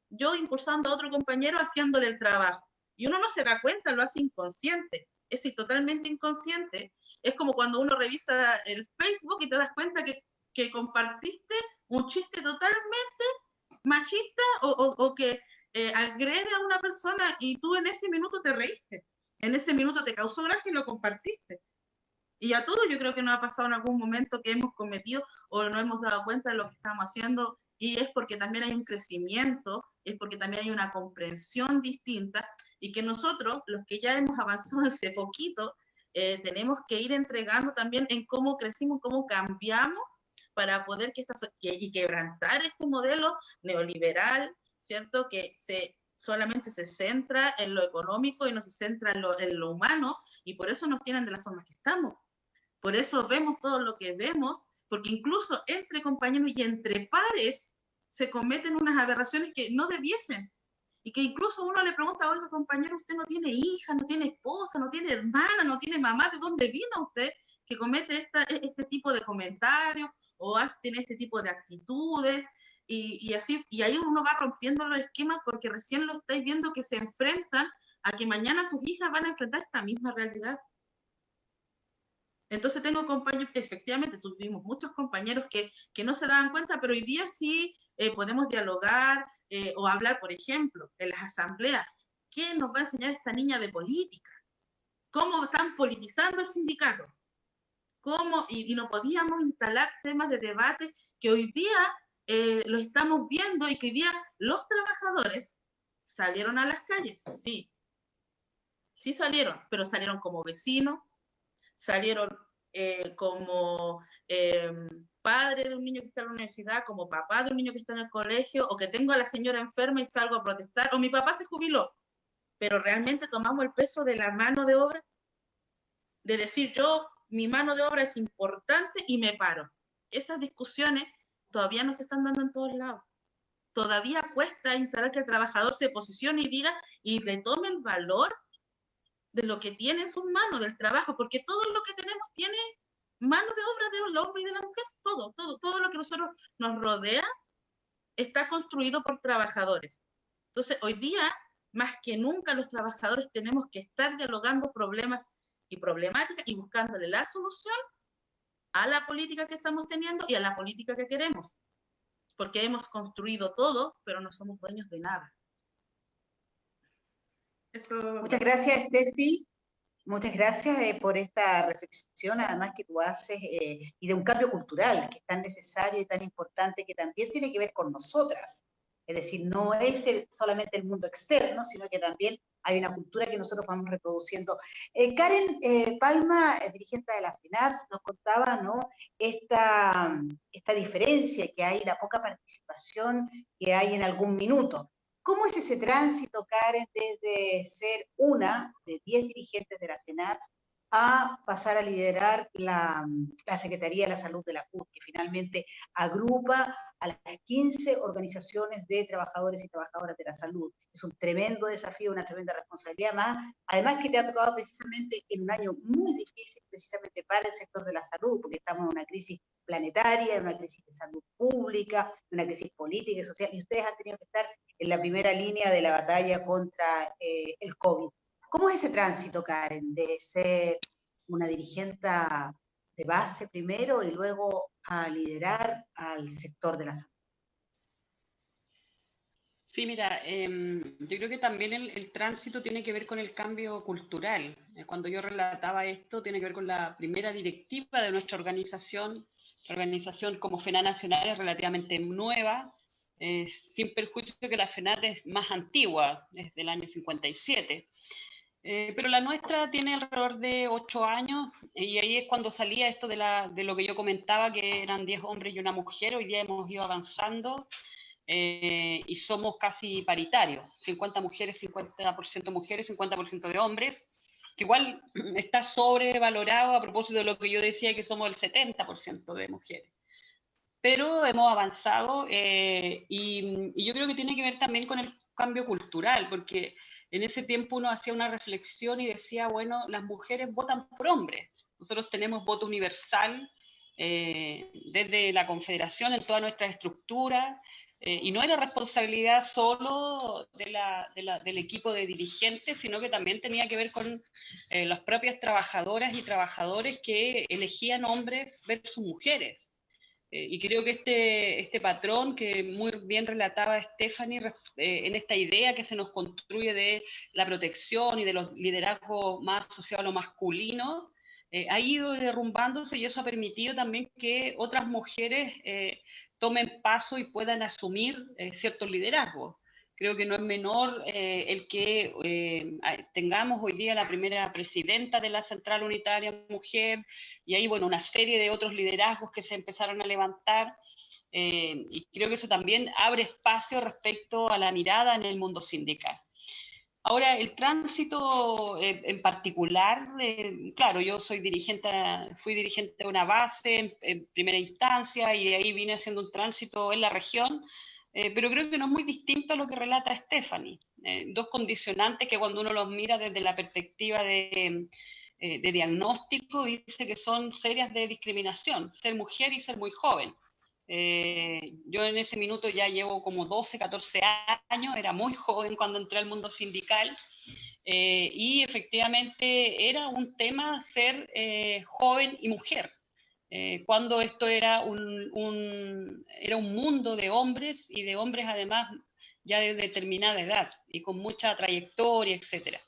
[SPEAKER 2] yo impulsando a otro compañero haciéndole el trabajo. Y uno no se da cuenta, lo hace inconsciente, es decir, totalmente inconsciente. Es como cuando uno revisa el Facebook y te das cuenta que compartiste un chiste totalmente machista o que agrede a una persona y tú en ese minuto te reíste, en ese minuto te causó gracia y lo compartiste. Y a todos yo creo que nos ha pasado en algún momento que hemos cometido o no hemos dado cuenta de lo que estamos haciendo, y es porque también hay un crecimiento, es porque también hay una comprensión distinta, y que nosotros, los que ya hemos avanzado hace poquito, tenemos que ir entregando también en cómo crecimos, cómo cambiamos para poder y quebrantar este modelo neoliberal, ¿cierto? Que solamente se centra en lo económico y no se centra en lo humano, y por eso nos tienen de la forma que estamos. Por eso vemos todo lo que vemos, porque incluso entre compañeros y entre pares se cometen unas aberraciones que no debiesen. Y que incluso uno le pregunta, oiga, compañero, usted no tiene hija, no tiene esposa, no tiene hermana, no tiene mamá, ¿de dónde vino usted que comete este tipo de comentarios o tiene este tipo de actitudes? Y así, y ahí uno va rompiendo los esquemas porque recién lo estáis viendo que se enfrentan a que mañana sus hijas van a enfrentar esta misma realidad. Entonces tengo compañeros, efectivamente tuvimos muchos compañeros que no se daban cuenta, pero hoy día sí podemos dialogar o hablar, por ejemplo, en las asambleas. ¿Qué nos va a enseñar esta niña de política? ¿Cómo están politizando el sindicato? ¿Cómo? Y no podíamos instalar temas de debate que hoy día lo estamos viendo, y que hoy día los trabajadores salieron a las calles, sí salieron, pero salieron como vecinos, salieron como padre de un niño que está en la universidad, como papá de un niño que está en el colegio, o que tengo a la señora enferma y salgo a protestar, o mi papá se jubiló, pero realmente tomamos el peso de la mano de obra, de decir mi mano de obra es importante y me paro. Esas discusiones todavía no se están dando en todos lados. Todavía cuesta instalar que el trabajador se posicione y diga y le tome el valor de lo que tiene en sus manos, del trabajo, porque todo lo que tenemos tiene mano de obra del hombre y de la mujer, todo lo que nosotros nos rodea está construido por trabajadores. Entonces, hoy día, más que nunca, los trabajadores tenemos que estar dialogando problemas y problemáticas y buscándole la solución a la política que estamos teniendo y a la política que queremos, porque hemos construido todo, pero no somos dueños de nada.
[SPEAKER 1] Eso... Muchas gracias, Steffi. Muchas gracias por esta reflexión, además que tú haces, y de un cambio cultural que es tan necesario y tan importante, que también tiene que ver con nosotras. Es decir, no es solamente el mundo externo, sino que también hay una cultura que nosotros vamos reproduciendo. Karen Palma, dirigente de la FENATS, nos contaba, ¿no?, esta diferencia que hay, la poca participación que hay en algún minuto. ¿Cómo es ese tránsito, Karen, desde ser una de 10 dirigentes de la FENATS a pasar a liderar la Secretaría de la Salud de la CUT, que finalmente agrupa a las 15 organizaciones de trabajadores y trabajadoras de la salud? Es un tremendo desafío, una tremenda responsabilidad más, además que te ha tocado precisamente en un año muy difícil, precisamente para el sector de la salud, porque estamos en una crisis planetaria, en una crisis de salud pública, en una crisis política y social, y ustedes han tenido que estar en la primera línea de la batalla contra el COVID. ¿Cómo es ese tránsito, Karen, de ser una dirigente de base primero y luego a liderar al sector de la salud?
[SPEAKER 3] Sí, mira, yo creo que también el tránsito tiene que ver con el cambio cultural. Cuando yo relataba esto, tiene que ver con la primera directiva de nuestra organización. La organización como FENAT Nacional es relativamente nueva, sin perjuicio que la FENAT es más antigua, es del año 57. Pero la nuestra tiene alrededor de 8 años, y ahí es cuando salía esto de lo que yo comentaba, que eran 10 hombres y una mujer. Hoy día hemos ido avanzando y somos casi paritarios, 50 mujeres, 50% de hombres, que igual está sobrevalorado a propósito de lo que yo decía, que somos el 70% de mujeres. Pero hemos avanzado y yo creo que tiene que ver también con el cambio cultural, porque en ese tiempo uno hacía una reflexión y decía, bueno, las mujeres votan por hombres. Nosotros tenemos voto universal desde la Confederación en toda nuestra estructura, y no era responsabilidad solo del equipo de dirigentes, sino que también tenía que ver con las propias trabajadoras y trabajadores que elegían hombres versus mujeres. Y creo que este patrón que muy bien relataba Stephanie en esta idea que se nos construye de la protección y de los liderazgos más asociados a lo masculino, ha ido derrumbándose, y eso ha permitido también que otras mujeres tomen paso y puedan asumir ciertos liderazgos. Creo que no es menor el que tengamos hoy día la primera presidenta de la Central Unitaria Mujer, y ahí, bueno, una serie de otros liderazgos que se empezaron a levantar, y creo que eso también abre espacio respecto a la mirada en el mundo sindical. Ahora, el tránsito en particular, claro, yo fui dirigente de una base en primera instancia, y de ahí vine haciendo un tránsito en la región, pero creo que no es muy distinto a lo que relata Stephanie. Dos condicionantes que cuando uno los mira desde la perspectiva de diagnóstico, dice que son serias de discriminación: ser mujer y ser muy joven. Yo en ese minuto ya llevo como 12, 14 años, era muy joven cuando entré al mundo sindical, y efectivamente era un tema ser joven y mujer. Cuando esto era era un mundo de hombres, y de hombres además ya de determinada edad y con mucha trayectoria, etc.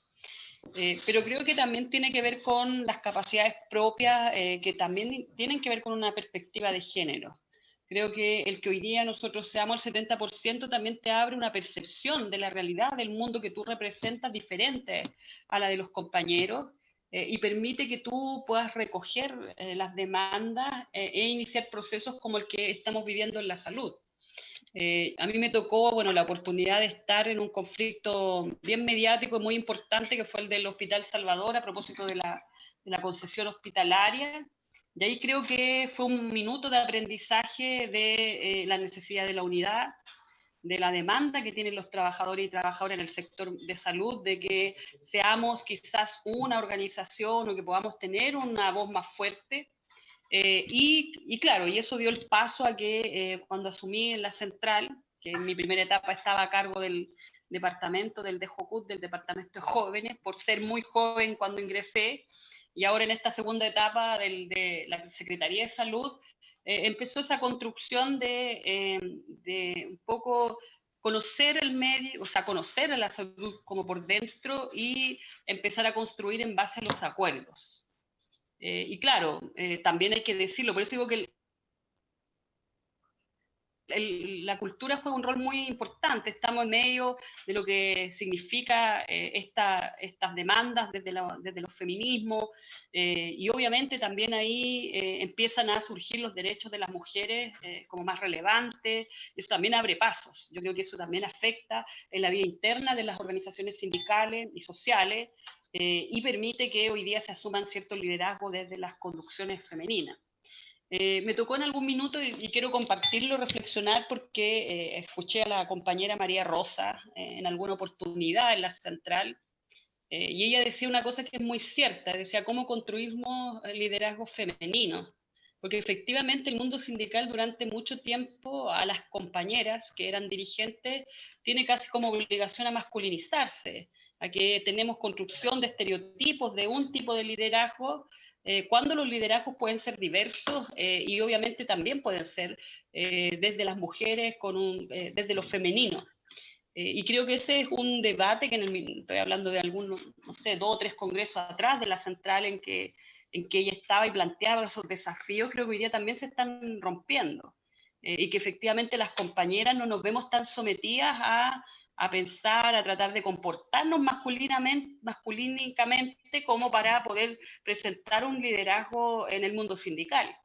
[SPEAKER 3] Pero creo que también tiene que ver con las capacidades propias, que también tienen que ver con una perspectiva de género. Creo que el que hoy día nosotros seamos el 70% también te abre una percepción de la realidad del mundo que tú representas diferente a la de los compañeros, y permite que tú puedas recoger las demandas e iniciar procesos como el que estamos viviendo en la salud. A mí me tocó, bueno, la oportunidad de estar en un conflicto bien mediático y muy importante, que fue el del Hospital Salvador, a propósito de la concesión hospitalaria. Y ahí creo que fue un minuto de aprendizaje de la necesidad de la unidad, de la demanda que tienen los trabajadores y trabajadoras en el sector de salud, de que seamos quizás una organización o que podamos tener una voz más fuerte. Y claro, y eso dio el paso a que cuando asumí en la central, que en mi primera etapa estaba a cargo del departamento del DJOCUT, del departamento de jóvenes, por ser muy joven cuando ingresé, y ahora en esta segunda etapa de la Secretaría de Salud, empezó esa construcción de un poco conocer el medio, o sea, conocer a la salud como por dentro, y empezar a construir en base a los acuerdos. Y claro, también hay que decirlo, por eso digo que la cultura juega un rol muy importante. Estamos en medio de lo que significa estas demandas desde los feminismos, y obviamente también ahí empiezan a surgir los derechos de las mujeres como más relevantes. Eso también abre pasos. Yo creo que eso también afecta en la vida interna de las organizaciones sindicales y sociales, y permite que hoy día se asuman ciertos liderazgos desde las conducciones femeninas. Me tocó en algún minuto, y quiero compartirlo, reflexionar, porque escuché a la compañera María Rosa en alguna oportunidad en la central, y ella decía una cosa que es muy cierta, decía: ¿cómo construimos liderazgos femeninos? Porque efectivamente el mundo sindical durante mucho tiempo a las compañeras que eran dirigentes tiene casi como obligación a masculinizarse, a que tenemos construcción de estereotipos de un tipo de liderazgo, cuando los liderazgos pueden ser diversos, y obviamente también pueden ser desde las mujeres, desde lo femenino. Y creo que ese es un debate que estoy hablando de algunos, no sé, 2 o 3 congresos atrás de la central, en que ella estaba y planteaba esos desafíos. Creo que hoy día también se están rompiendo, y que efectivamente las compañeras no nos vemos tan sometidas a pensar, a tratar de comportarnos masculínicamente como para poder presentar un liderazgo en el mundo sindical.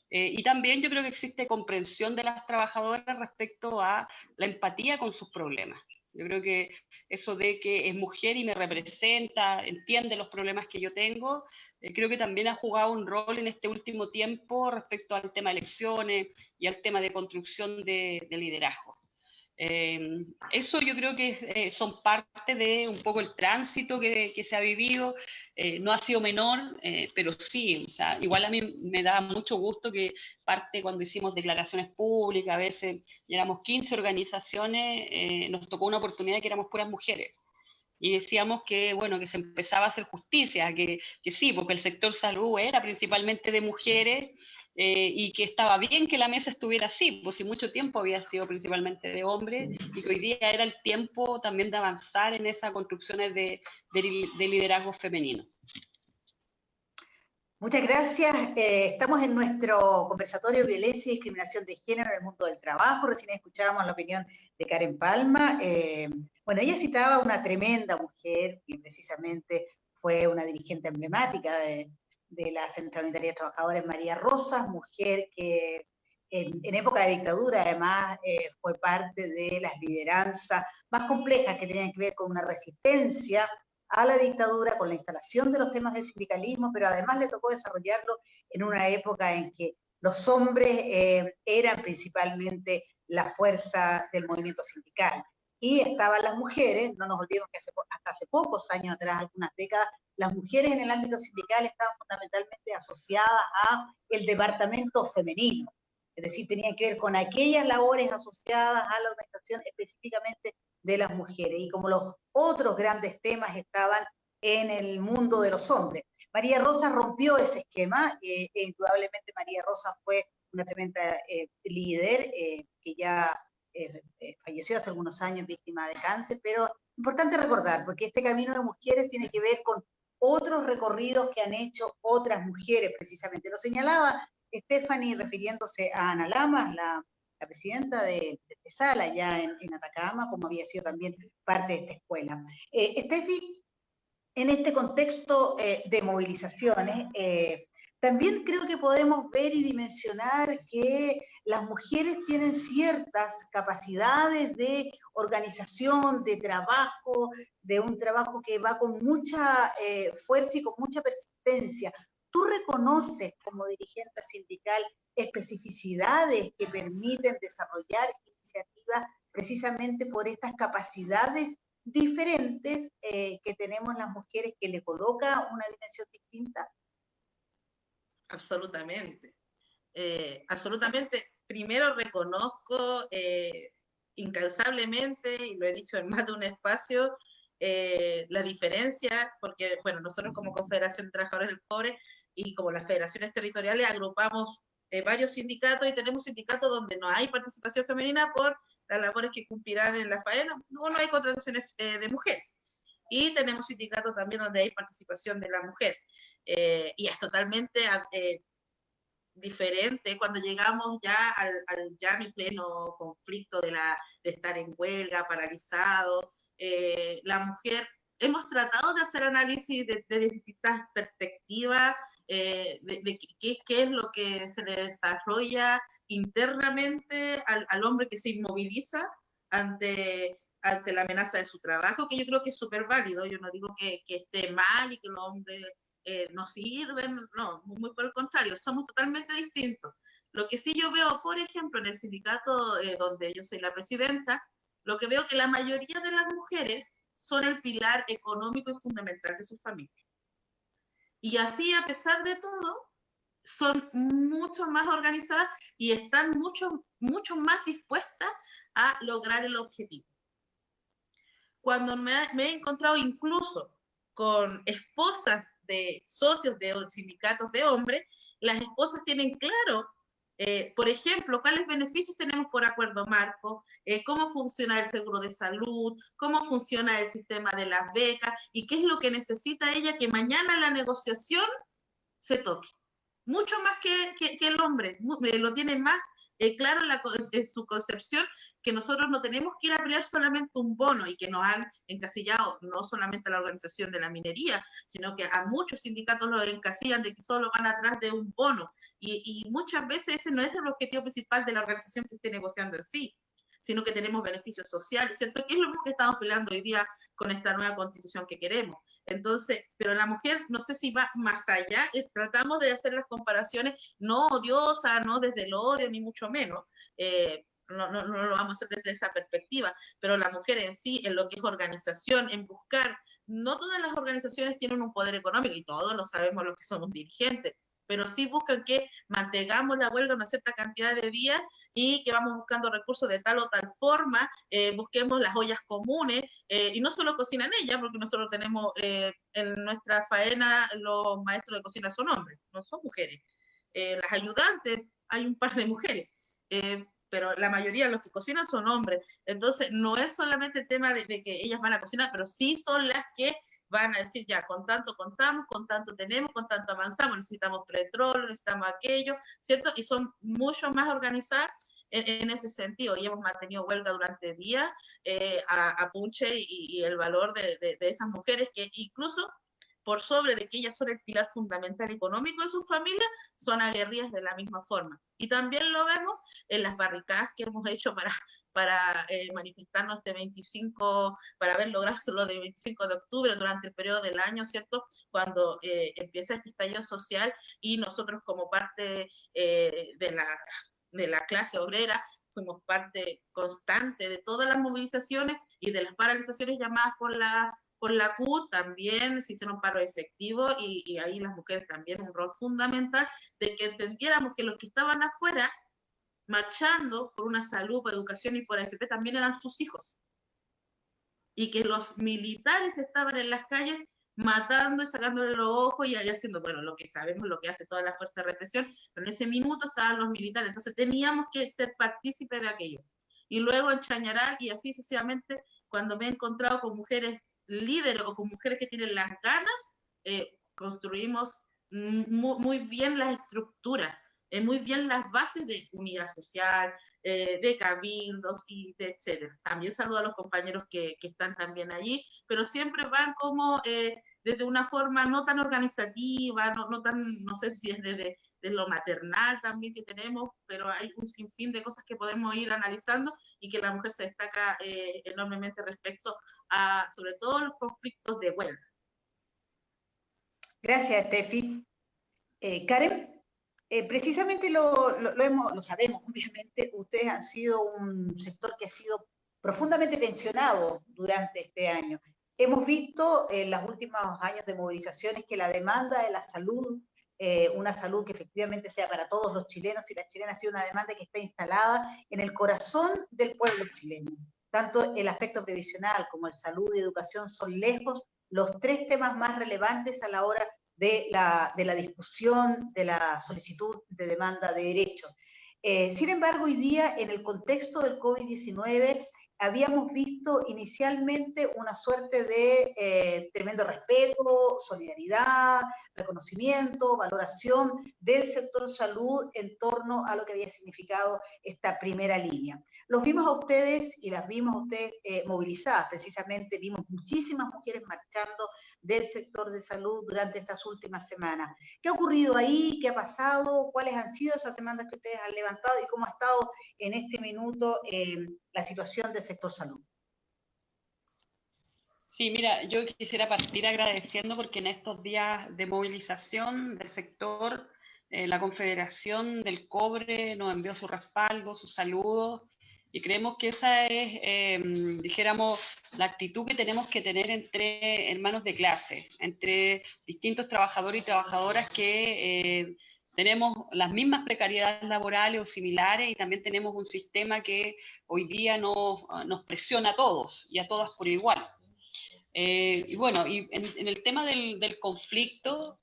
[SPEAKER 3] Y también yo creo que existe comprensión de las trabajadoras respecto a la empatía con sus problemas. Yo creo que eso de que es mujer y me representa, entiende los problemas que yo tengo, creo que también ha jugado un rol en este último tiempo respecto al tema de elecciones y al tema de construcción de liderazgo. Eso yo creo que son parte de un poco el tránsito que se ha vivido. No ha sido menor, pero sí, o sea, igual a mí me da mucho gusto que parte cuando hicimos declaraciones públicas, a veces éramos 15 organizaciones, nos tocó una oportunidad que éramos puras mujeres. Y decíamos que, bueno, que se empezaba a hacer justicia, que sí, porque el sector salud era principalmente de mujeres, y que estaba bien que la mesa estuviera así, pues si mucho tiempo había sido principalmente de hombres, y que hoy día era el tiempo también de avanzar en esas construcciones de liderazgo femenino.
[SPEAKER 1] Muchas gracias. Estamos en nuestro conversatorio de violencia y discriminación de género en el mundo del trabajo. Recién escuchábamos la opinión de Karen Palma. Bueno, ella citaba una tremenda mujer que precisamente fue una dirigente emblemática de la Central Unitaria de Trabajadores, María Rosas, mujer que en época de dictadura además fue parte de las lideranzas más complejas que tenían que ver con una resistencia a la dictadura, con la instalación de los temas del sindicalismo, pero además le tocó desarrollarlo en una época en que los hombres eran principalmente la fuerza del movimiento sindical. Y estaban las mujeres, no nos olvidemos que hasta hace pocos años atrás, algunas décadas, las mujeres en el ámbito sindical estaban fundamentalmente asociadas a el departamento femenino. Es decir, tenían que ver con aquellas labores asociadas a la organización específicamente de las mujeres, y como los otros grandes temas estaban en el mundo de los hombres. María Rosa rompió ese esquema, indudablemente María Rosa fue una tremenda líder que ya falleció hace algunos años víctima de cáncer, pero importante recordar, porque este camino de mujeres tiene que ver con otros recorridos que han hecho otras mujeres, precisamente. Lo señalaba Stephanie refiriéndose a Ana Lamas, la presidenta de Sala, ya en Atacama, como había sido también parte de esta escuela. Steffi, en este contexto de movilizaciones, también creo que podemos ver y dimensionar que las mujeres tienen ciertas capacidades de organización, de trabajo, de un trabajo que va con mucha fuerza y con mucha persistencia. ¿Tú reconoces como dirigente sindical especificidades que permiten desarrollar iniciativas precisamente por estas capacidades diferentes que tenemos las mujeres, que le coloca una dimensión distinta?
[SPEAKER 2] Absolutamente. Absolutamente. Primero reconozco incansablemente, y lo he dicho en más de un espacio, la diferencia, porque, bueno, nosotros como Confederación de Trabajadores del Cobre y como las federaciones territoriales agrupamos varios sindicatos, y tenemos sindicatos donde no hay participación femenina por las labores que cumplirán en la faena, no hay contrataciones de mujeres. Y tenemos sindicatos también donde hay participación de la mujer. Y es totalmente diferente cuando llegamos ya al ya mi pleno conflicto de estar en huelga, paralizado. La mujer, hemos tratado de hacer análisis de distintas perspectivas, de qué es lo que se le desarrolla internamente al hombre que se inmoviliza ante la amenaza de su trabajo, que yo creo que es súper válido. Yo no digo que esté mal y que los hombres no sirven, no, muy por el contrario, somos totalmente distintos. Lo que sí yo veo, por ejemplo, en el sindicato donde yo soy la presidenta, lo que veo que la mayoría de las mujeres son el pilar económico y fundamental de su familia. Y así, a pesar de todo, son mucho más organizadas y están mucho más dispuestas a lograr el objetivo. Cuando me he encontrado incluso con esposas de socios de sindicatos de hombres, las esposas tienen claro, por ejemplo, cuáles beneficios tenemos por acuerdo marco, cómo funciona el seguro de salud, cómo funciona el sistema de las becas y qué es lo que necesita ella que mañana en la negociación se toque. Mucho más que el hombre, lo tiene más claro en su concepción, que nosotros no tenemos que ir a pelear solamente un bono, y que nos han encasillado no solamente a la organización de la minería, sino que a muchos sindicatos los encasillan de que solo van atrás de un bono, y muchas veces ese no es el objetivo principal de la organización que esté negociando en sí, sino que tenemos beneficios sociales, ¿cierto? Que es lo mismo que estamos peleando hoy día con esta nueva constitución que queremos. Entonces, pero la mujer, no sé si va más allá, tratamos de hacer las comparaciones no odiosas, no desde el odio, ni mucho menos, no lo vamos a hacer desde esa perspectiva, pero la mujer en sí, en lo que es organización, en buscar, no todas las organizaciones tienen un poder económico, y todos lo sabemos los que somos dirigentes, pero sí buscan que mantengamos la huelga una cierta cantidad de días y que vamos buscando recursos de tal o tal forma, busquemos las ollas comunes, y no solo cocinan ellas, porque nosotros tenemos en nuestra faena, los maestros de cocina son hombres, no son mujeres. Las ayudantes, hay un par de mujeres, pero la mayoría de los que cocinan son hombres. Entonces, no es solamente el tema de que ellas van a cocinar, pero sí son las que van a decir, ya, con tanto contamos, con tanto tenemos, con tanto avanzamos, necesitamos petróleo, necesitamos aquello, ¿cierto? Y son mucho más organizadas en ese sentido, y hemos mantenido huelga durante días a punche y el valor de esas mujeres que incluso por sobre de que ellas son el pilar fundamental económico de su familia, son aguerridas de la misma forma. Y también lo vemos en las barricadas que hemos hecho para manifestarnos de 25, para haber logrado lo de 25 de octubre durante el periodo del año, ¿cierto? Cuando empieza este estallido social y nosotros como parte de la clase obrera fuimos parte constante de todas las movilizaciones y de las paralizaciones llamadas por la CUT, también se hicieron paros efectivos y ahí las mujeres también un rol fundamental de que entendiéramos que los que estaban afuera marchando por una salud, por educación y por AFP también eran sus hijos. Y que los militares estaban en las calles matando y sacándole los ojos y haciendo, bueno, lo que sabemos, lo que hace toda la fuerza de represión, pero en ese minuto estaban los militares, entonces teníamos que ser partícipes de aquello. Y luego en Chañaral y así sucesivamente, cuando me he encontrado con mujeres líderes o con mujeres que tienen las ganas, construimos muy bien las estructuras, muy bien las bases de unidad social, de cabildos, y de etcétera. También saludo a los compañeros que están también allí, pero siempre van como desde una forma no tan organizativa, no tan, no sé si es desde lo maternal también que tenemos, pero hay un sinfín de cosas que podemos ir analizando y que la mujer se destaca enormemente respecto a, sobre todo, los conflictos de huelga.
[SPEAKER 1] Gracias, Steffi. Karen, precisamente lo sabemos, obviamente, ustedes han sido un sector que ha sido profundamente tensionado durante este año. Hemos visto en los últimos años de movilizaciones que la demanda de la salud, una salud que efectivamente sea para todos los chilenos y las chilenas, ha sido una demanda que está instalada en el corazón del pueblo chileno. Tanto el aspecto previsional como el salud y educación son lejos los tres temas más relevantes a la hora de la discusión, de la solicitud de demanda de derechos. Sin embargo, hoy día, en el contexto del COVID-19, habíamos visto inicialmente una suerte de tremendo respeto, solidaridad, reconocimiento, valoración del sector salud en torno a lo que había significado esta primera línea. Los vimos a ustedes y las vimos a ustedes movilizadas, precisamente vimos muchísimas mujeres marchando del sector de salud durante estas últimas semanas. ¿Qué ha ocurrido ahí? ¿Qué ha pasado? ¿Cuáles han sido esas demandas que ustedes han levantado y cómo ha estado en este minuto la situación del sector salud?
[SPEAKER 3] Sí, mira, yo quisiera partir agradeciendo porque en estos días de movilización del sector, la Confederación del Cobre nos envió su respaldo, sus saludos, y creemos que esa es, dijéramos, la actitud que tenemos que tener entre hermanos de clase, entre distintos trabajadores y trabajadoras que tenemos las mismas precariedades laborales o similares, y también tenemos un sistema que hoy día nos presiona a todos y a todas por igual. Y bueno, y en el tema del conflicto,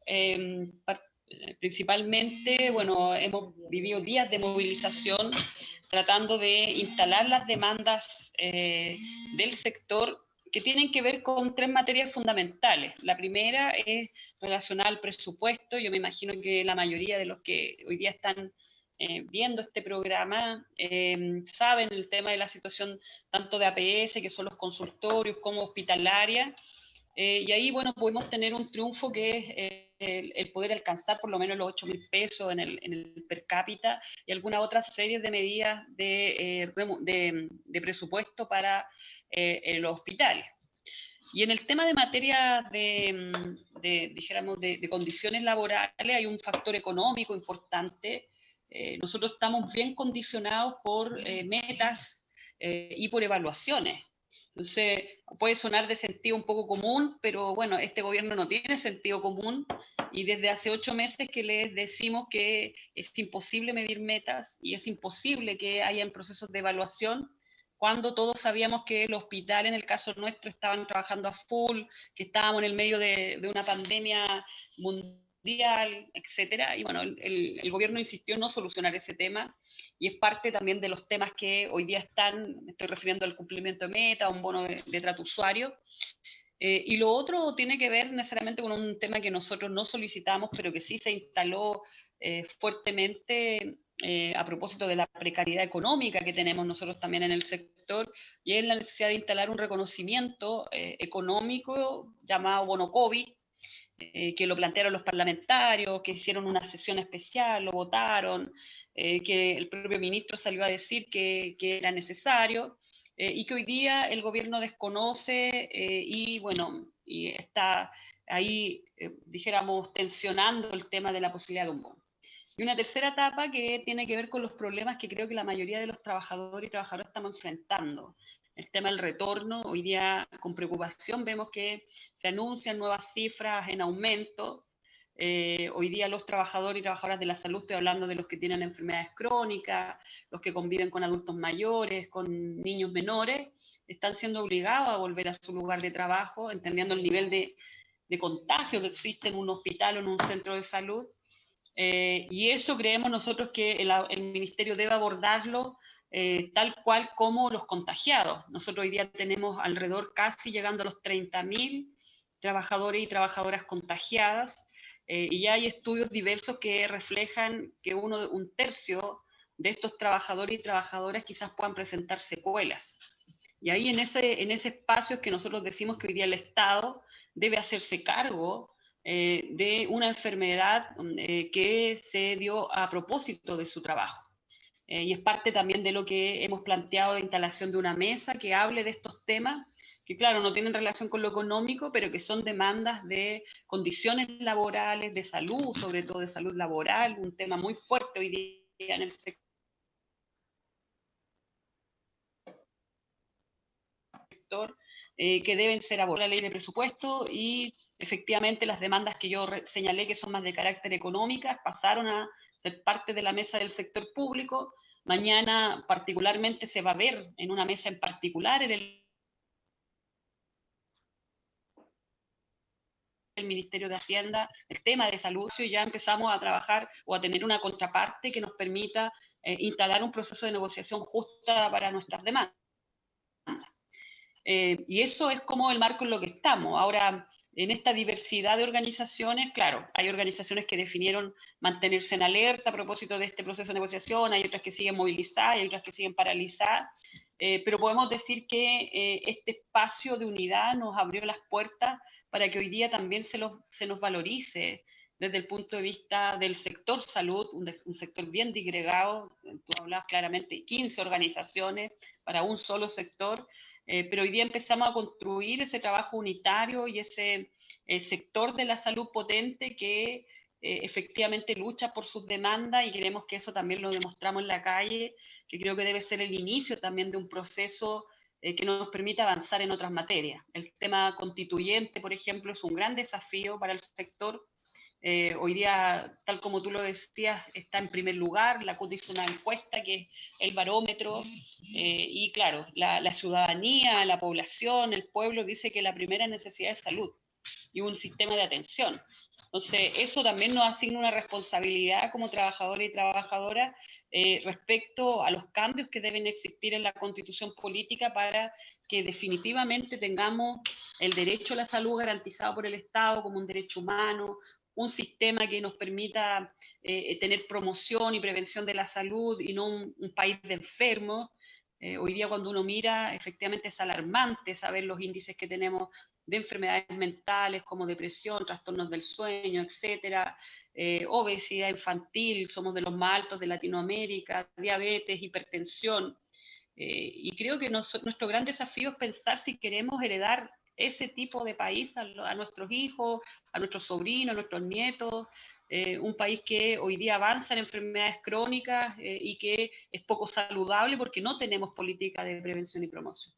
[SPEAKER 3] principalmente, bueno, hemos vivido días de movilización tratando de instalar las demandas del sector que tienen que ver con tres materias fundamentales. La primera es relacionada al presupuesto. Yo me imagino que la mayoría de los que hoy día están viendo este programa saben el tema de la situación tanto de APS, que son los consultorios, como hospitalaria, y ahí, bueno, pudimos tener un triunfo que es el poder alcanzar por lo menos los 8.000 pesos en el per cápita y algunas otras series de medidas de presupuesto para los hospitales. Y en el tema de materia dijéramos, de condiciones laborales, hay un factor económico importante nosotros estamos bien condicionados por metas y por evaluaciones. Entonces, puede sonar de sentido un poco común, pero bueno, este gobierno no tiene sentido común y desde hace 8 meses que les decimos que es imposible medir metas y es imposible que hayan procesos de evaluación cuando todos sabíamos que el hospital, en el caso nuestro, estaban trabajando a full, que estábamos en el medio de una pandemia mundial, etcétera. Y bueno, el gobierno insistió en no solucionar ese tema y es parte también de los temas que hoy día están, me estoy refiriendo al cumplimiento de meta, un bono de trato usuario. Y lo otro tiene que ver necesariamente con un tema que nosotros no solicitamos, pero que sí se instaló fuertemente a propósito de la precariedad económica que tenemos nosotros también en el sector, y es la necesidad de instalar un reconocimiento económico llamado bono COVID, que lo plantearon los parlamentarios, que hicieron una sesión especial, lo votaron, que el propio ministro salió a decir que era necesario, y que hoy día el gobierno desconoce y bueno, y está ahí, dijéramos, tensionando el tema de la posibilidad de un bono. Y una tercera etapa que tiene que ver con los problemas que creo que la mayoría de los trabajadores y trabajadoras estamos enfrentando. El tema del retorno, hoy día con preocupación vemos que se anuncian nuevas cifras en aumento. Hoy día los trabajadores y trabajadoras de la salud, estoy hablando de los que tienen enfermedades crónicas, los que conviven con adultos mayores, con niños menores, están siendo obligados a volver a su lugar de trabajo, entendiendo el nivel de contagio que existe en un hospital o en un centro de salud. Y eso creemos nosotros que el Ministerio debe abordarlo tal cual como los contagiados. Nosotros hoy día tenemos alrededor casi llegando a los 30.000 trabajadores y trabajadoras contagiadas, y ya hay estudios diversos que reflejan que un tercio de estos trabajadores y trabajadoras quizás puedan presentar secuelas. Y ahí en ese espacio es que nosotros decimos que hoy día el Estado debe hacerse cargo de una enfermedad que se dio a propósito de su trabajo. Y es parte también de lo que hemos planteado de instalación de una mesa que hable de estos temas, que claro, no tienen relación con lo económico, pero que son demandas de condiciones laborales, de salud, sobre todo de salud laboral, un tema muy fuerte hoy día en el sector, que deben ser abordadas. La ley de presupuesto y efectivamente las demandas que yo señalé que son más de carácter económico pasaron a ser parte de la mesa del sector público. Mañana particularmente se va a ver en una mesa en particular en el Ministerio de Hacienda el tema de salud, y ya empezamos a trabajar o a tener una contraparte que nos permita instalar un proceso de negociación justa para nuestras demandas. Y eso es como el marco en lo que estamos. Ahora, en esta diversidad de organizaciones, claro, hay organizaciones que definieron mantenerse en alerta a propósito de este proceso de negociación, hay otras que siguen movilizadas, hay otras que siguen paralizadas, pero podemos decir que este espacio de unidad nos abrió las puertas para que hoy día también se nos valorice desde el punto de vista del sector salud, un sector bien disgregado. Tú hablabas claramente, 15 organizaciones para un solo sector, pero hoy día empezamos a construir ese trabajo unitario y ese sector de la salud potente que efectivamente lucha por sus demandas, y queremos que eso también lo demostramos en la calle, que creo que debe ser el inicio también de un proceso que nos permita avanzar en otras materias. El tema constituyente, por ejemplo, es un gran desafío para el sector. Hoy día, tal como tú lo decías, está en primer lugar. La CUT hizo una encuesta que es el barómetro, y claro, la ciudadanía, la población, el pueblo dice que la primera necesidad es salud y un sistema de atención. Entonces, eso también nos asigna una responsabilidad como trabajadores y trabajadoras respecto a los cambios que deben existir en la constitución política para que definitivamente tengamos el derecho a la salud garantizado por el Estado como un derecho humano, un sistema que nos permita tener promoción y prevención de la salud y no un país de enfermos. Hoy día cuando uno mira, efectivamente es alarmante saber los índices que tenemos de enfermedades mentales como depresión, trastornos del sueño, etcétera, obesidad infantil, somos de los más altos de Latinoamérica, diabetes, hipertensión, y creo que nuestro gran desafío es pensar si queremos heredar ese tipo de país a nuestros hijos, a nuestros sobrinos, a nuestros nietos, un país que hoy día avanza en enfermedades crónicas y que es poco saludable porque no tenemos política de prevención y promoción.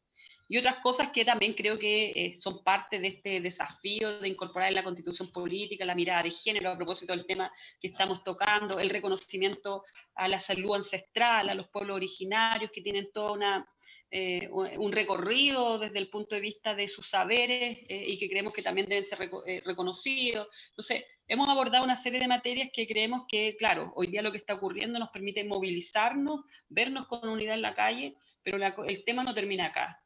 [SPEAKER 3] Y otras cosas que también creo que son parte de este desafío de incorporar en la Constitución política la mirada de género a propósito del tema que estamos tocando, el reconocimiento a la salud ancestral, a los pueblos originarios que tienen toda un recorrido desde el punto de vista de sus saberes y que creemos que también deben ser reconocidos. Entonces, hemos abordado una serie de materias que creemos que, claro, hoy día lo que está ocurriendo nos permite movilizarnos, vernos con unidad en la calle, pero el tema no termina acá.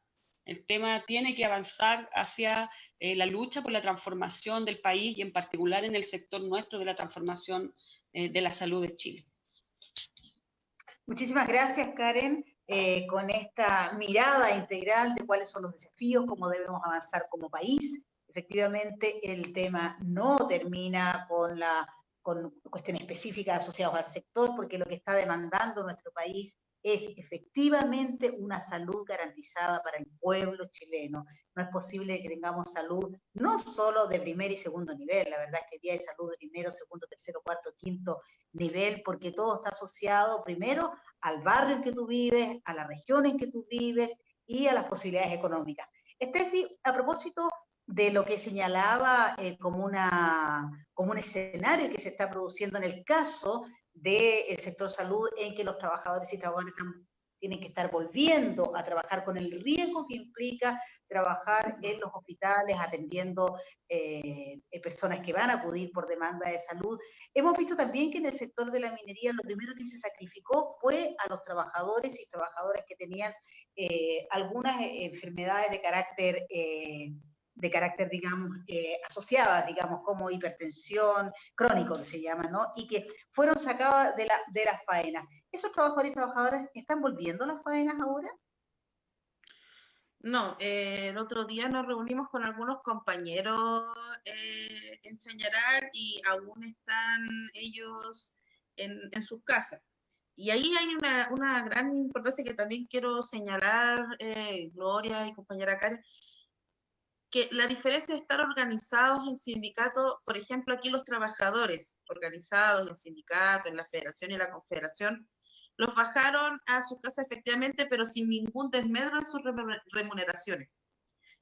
[SPEAKER 3] El tema tiene que avanzar hacia la lucha por la transformación del país y en particular en el sector nuestro de la transformación de la salud de Chile.
[SPEAKER 1] Muchísimas gracias, Karen, con esta mirada integral de cuáles son los desafíos, cómo debemos avanzar como país. Efectivamente, el tema no termina con cuestiones específicas asociadas al sector, porque lo que está demandando nuestro país es efectivamente una salud garantizada para el pueblo chileno. No es posible que tengamos salud no solo de primer y segundo nivel, la verdad es que hoy día hay salud de primero, segundo, tercero, cuarto, quinto nivel, porque todo está asociado primero al barrio en que tú vives, a la región en que tú vives y a las posibilidades económicas. Estefi, a propósito de lo que señalaba como un escenario que se está produciendo en el caso del sector salud, en que los trabajadores y trabajadoras tienen que estar volviendo a trabajar con el riesgo que implica trabajar en los hospitales atendiendo personas que van a acudir por demanda de salud. Hemos visto también que en el sector de la minería lo primero que se sacrificó fue a los trabajadores y trabajadoras que tenían algunas enfermedades de carácter, digamos, asociadas, digamos, como hipertensión, crónico que se llama, ¿no? Y que fueron sacadas de las faenas. ¿Esos trabajadores y trabajadoras están volviendo a las faenas ahora?
[SPEAKER 2] No, el otro día nos reunimos con algunos compañeros en Chañaral y aún están ellos en sus casas. Y ahí hay una gran importancia que también quiero señalar, Gloria y compañera Karen, que la diferencia de estar organizados en sindicatos, por ejemplo, aquí los trabajadores organizados en sindicatos, en la federación y la confederación, los bajaron a sus casas efectivamente, pero sin ningún desmedro en sus remuneraciones.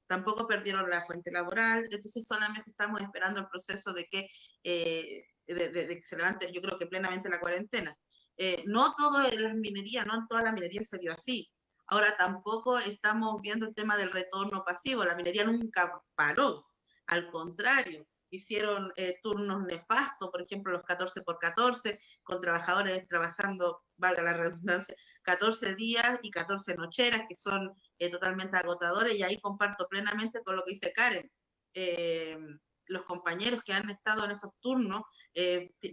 [SPEAKER 2] Tampoco perdieron la fuente laboral, entonces solamente estamos esperando el proceso de que se levante, yo creo que plenamente la cuarentena. No todo en las minerías, no en toda la minería se dio así. Ahora tampoco estamos viendo el tema del retorno pasivo, la minería nunca paró, al contrario, hicieron turnos nefastos, por ejemplo los 14x14, con trabajadores trabajando, valga la redundancia, 14 días y 14 nocheras, que son totalmente agotadores, y ahí comparto plenamente con lo que dice Karen. Los compañeros que han estado en esos turnos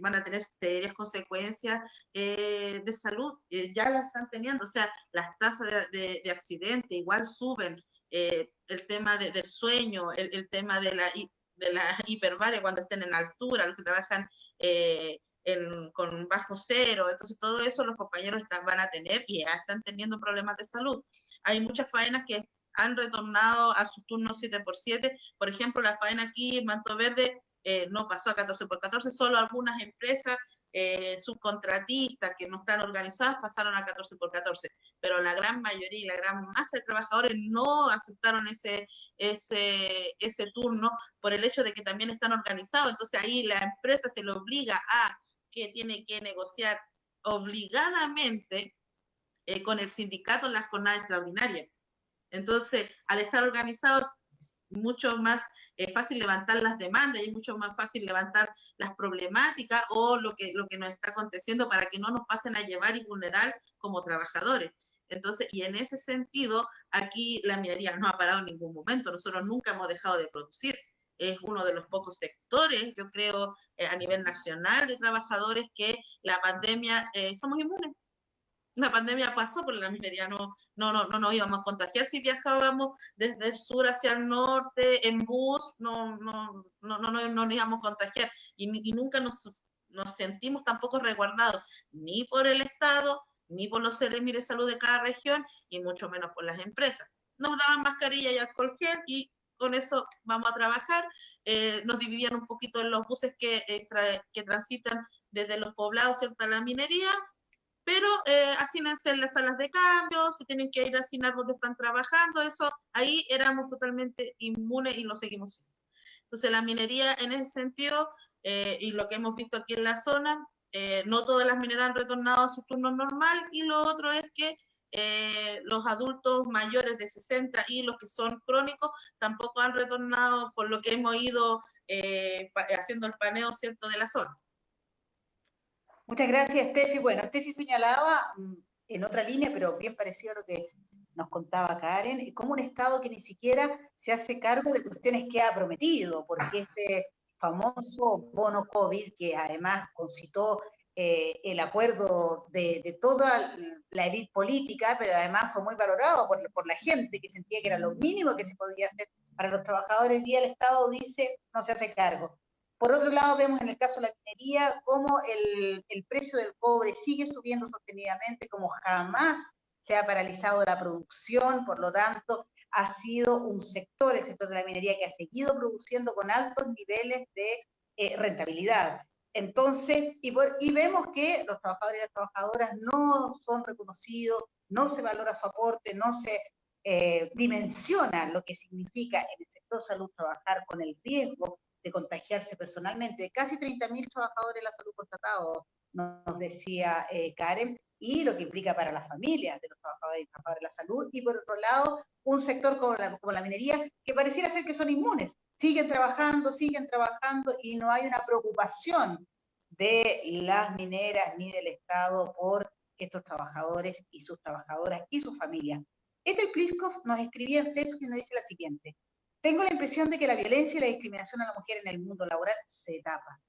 [SPEAKER 2] van a tener serias consecuencias de salud, ya las están teniendo, o sea, las tasas de accidente igual suben, el tema del sueño, el tema de la hiperbaria cuando estén en altura, los que trabajan con bajo cero, entonces todo eso los compañeros van a tener y ya están teniendo problemas de salud. Hay muchas faenas que han retornado a sus turnos 7x7, por ejemplo, la faena aquí en Manto Verde no pasó a 14x14, solo algunas empresas subcontratistas que no están organizadas pasaron a 14x14, pero la gran mayoría y la gran masa de trabajadores no aceptaron ese turno por el hecho de que también están organizados, entonces ahí la empresa se le obliga a que tiene que negociar obligadamente con el sindicato en las jornadas extraordinarias. Entonces, al estar organizados, es mucho más fácil levantar las demandas y es mucho más fácil levantar las problemáticas o lo que nos está aconteciendo para que no nos pasen a llevar y vulnerar como trabajadores. Entonces, y en ese sentido, aquí la minería no ha parado en ningún momento. Nosotros nunca hemos dejado de producir. Es uno de los pocos sectores, yo creo, a nivel nacional de trabajadores que la pandemia somos inmunes. La pandemia pasó por la minería, no nos íbamos a contagiar si viajábamos desde el sur hacia el norte en bus, no nos íbamos a contagiar y nunca nos sentimos tampoco resguardados ni por el Estado, ni por los CEREMI de salud de cada región y mucho menos por las empresas. Nos daban mascarilla y alcohol gel y con eso vamos a trabajar. Nos dividían un poquito en los buses que transitan desde los poblados, ¿cierto?, a la minería, pero asínense en las salas de cambio, se tienen que ir a asignar donde están trabajando, eso, ahí éramos totalmente inmunes y lo seguimos siendo. Entonces la minería en ese sentido, y lo que hemos visto aquí en la zona, no todas las mineras han retornado a su turno normal, y lo otro es que los adultos mayores de 60 y los que son crónicos tampoco han retornado, por lo que hemos ido haciendo el paneo, ¿cierto?, de la zona.
[SPEAKER 1] Muchas gracias, Steffi. Bueno, Steffi señalaba en otra línea, pero bien parecido a lo que nos contaba Karen, como un Estado que ni siquiera se hace cargo de cuestiones que ha prometido, porque este famoso bono COVID, que además concitó el acuerdo de toda la élite política, pero además fue muy valorado por la gente, que sentía que era lo mínimo que se podía hacer para los trabajadores. Hoy día el Estado dice no se hace cargo. Por otro lado, vemos en el caso de la minería cómo el precio del cobre sigue subiendo sostenidamente, como jamás se ha paralizado la producción, por lo tanto, ha sido un sector, el sector de la minería, que ha seguido produciendo con altos niveles de rentabilidad. Entonces, y vemos que los trabajadores y las trabajadoras no son reconocidos, no se valora su aporte, no se dimensiona lo que significa en el sector salud trabajar con el riesgo de contagiarse personalmente. Casi 30.000 trabajadores de la salud constatados, nos decía Karen, y lo que implica para las familias de los trabajadores y trabajadoras de la salud, y por otro lado, un sector como la minería, que pareciera ser que son inmunes, siguen trabajando, y no hay una preocupación de las mineras ni del Estado por estos trabajadores y sus trabajadoras y sus familias. Ethel Pliskov nos escribía en Facebook y nos dice la siguiente: tengo la impresión de que la violencia y la discriminación a la mujer en el mundo laboral se tapa,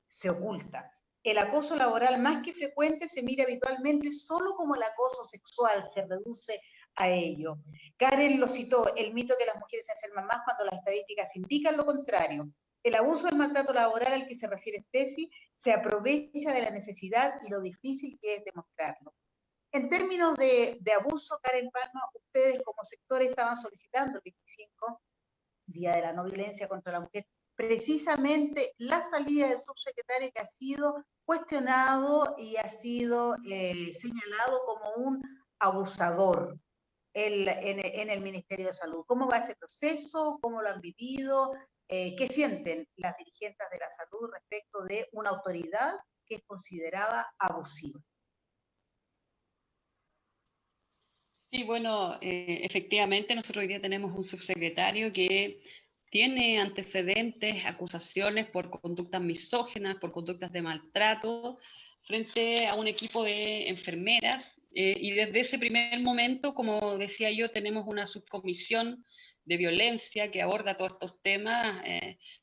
[SPEAKER 1] se oculta. El acoso laboral, más que frecuente, se mira habitualmente solo como el acoso sexual, se reduce a ello. Karen lo citó, el mito que las mujeres se enferman más cuando las estadísticas indican lo contrario. El abuso del maltrato laboral al que se refiere Steffi se aprovecha de la necesidad y lo difícil que es demostrarlo. En términos de abuso, Karen Palma, ustedes como sector estaban solicitando el 25 Día de la No Violencia contra la Mujer, precisamente la salida del subsecretario, que ha sido cuestionado y ha sido señalado como un abusador en el Ministerio de Salud. ¿Cómo va ese proceso? ¿Cómo lo han vivido? ¿Qué sienten las dirigentes de la salud respecto de una autoridad que es considerada abusiva?
[SPEAKER 3] Sí, bueno, efectivamente nosotros hoy día tenemos un subsecretario que tiene antecedentes, acusaciones por conductas misóginas, por conductas de maltrato, frente a un equipo de enfermeras, y desde ese primer momento, como decía yo, tenemos una subcomisión de violencia que aborda todos estos temas.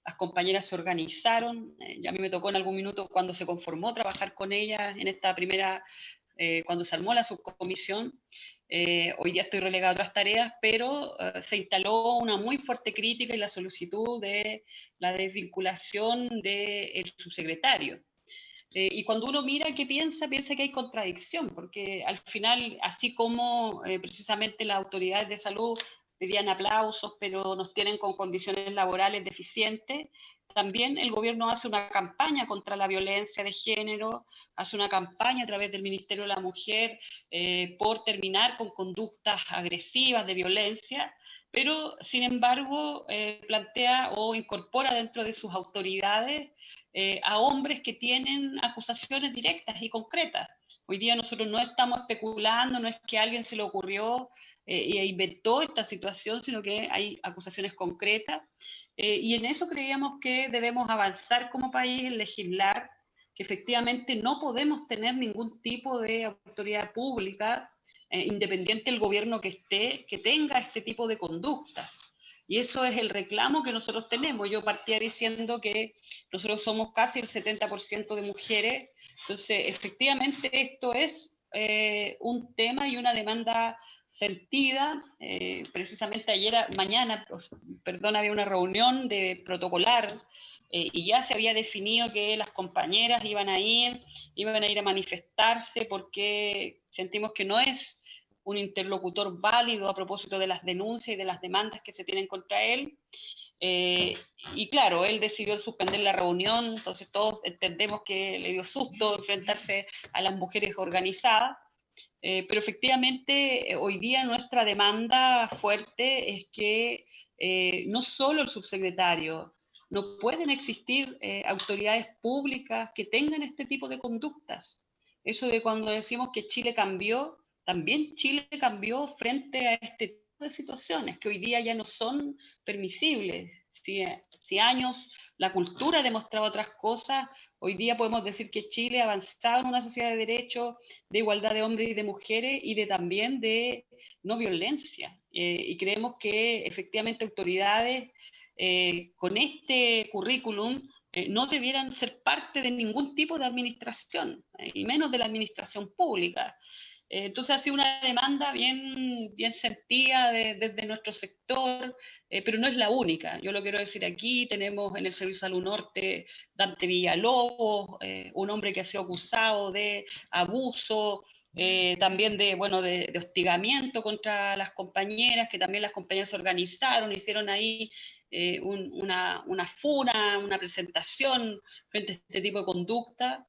[SPEAKER 3] Las compañeras se organizaron, y a mí me tocó en algún minuto, cuando se conformó, trabajar con ellas en esta primera, cuando se armó la subcomisión. Hoy día estoy relegado a otras tareas, pero se instaló una muy fuerte crítica y la solicitud de la desvinculación del subsecretario. Y cuando uno mira qué piensa que hay contradicción, porque al final, así como precisamente las autoridades de salud pedían aplausos, pero nos tienen con condiciones laborales deficientes, también el gobierno hace una campaña contra la violencia de género, hace una campaña a través del Ministerio de la Mujer por terminar con conductas agresivas de violencia, pero sin embargo plantea o incorpora dentro de sus autoridades a hombres que tienen acusaciones directas y concretas. Hoy día nosotros no estamos especulando, no es que a alguien se le ocurrió e inventó esta situación, sino que hay acusaciones concretas. Y en eso creíamos que debemos avanzar como país en legislar, que efectivamente no podemos tener ningún tipo de autoridad pública, independiente del gobierno que esté, que tenga este tipo de conductas. Y eso es el reclamo que nosotros tenemos. Yo partía diciendo que nosotros somos casi el 70% de mujeres, entonces efectivamente esto es un tema y una demanda sentida. Precisamente mañana, había una reunión de protocolar y ya se había definido que las compañeras iban a ir a manifestarse porque sentimos que no es un interlocutor válido a propósito de las denuncias y de las demandas que se tienen contra él. Y claro, él decidió suspender la reunión, entonces todos entendemos que le dio susto enfrentarse a las mujeres organizadas, pero efectivamente hoy día nuestra demanda fuerte es que no solo el subsecretario, no pueden existir autoridades públicas que tengan este tipo de conductas. Eso de cuando decimos que Chile cambió, también Chile cambió frente a este tipo de situaciones que hoy día ya no son permisibles. Si años la cultura ha demostrado otras cosas, hoy día podemos decir que Chile ha avanzado en una sociedad de derechos, de igualdad de hombres y de mujeres y de también de no violencia. Y creemos que efectivamente autoridades con este currículum no debieran ser parte de ningún tipo de administración, y menos de la administración pública. Entonces ha sido una demanda bien sentida desde nuestro sector, pero no es la única. Yo lo quiero decir aquí, tenemos en el Servicio de Salud Norte Dante Villalobos, un hombre que ha sido acusado de abuso, también de hostigamiento contra las compañeras, que también las compañeras se organizaron, hicieron ahí una funa, una presentación frente a este tipo de conducta.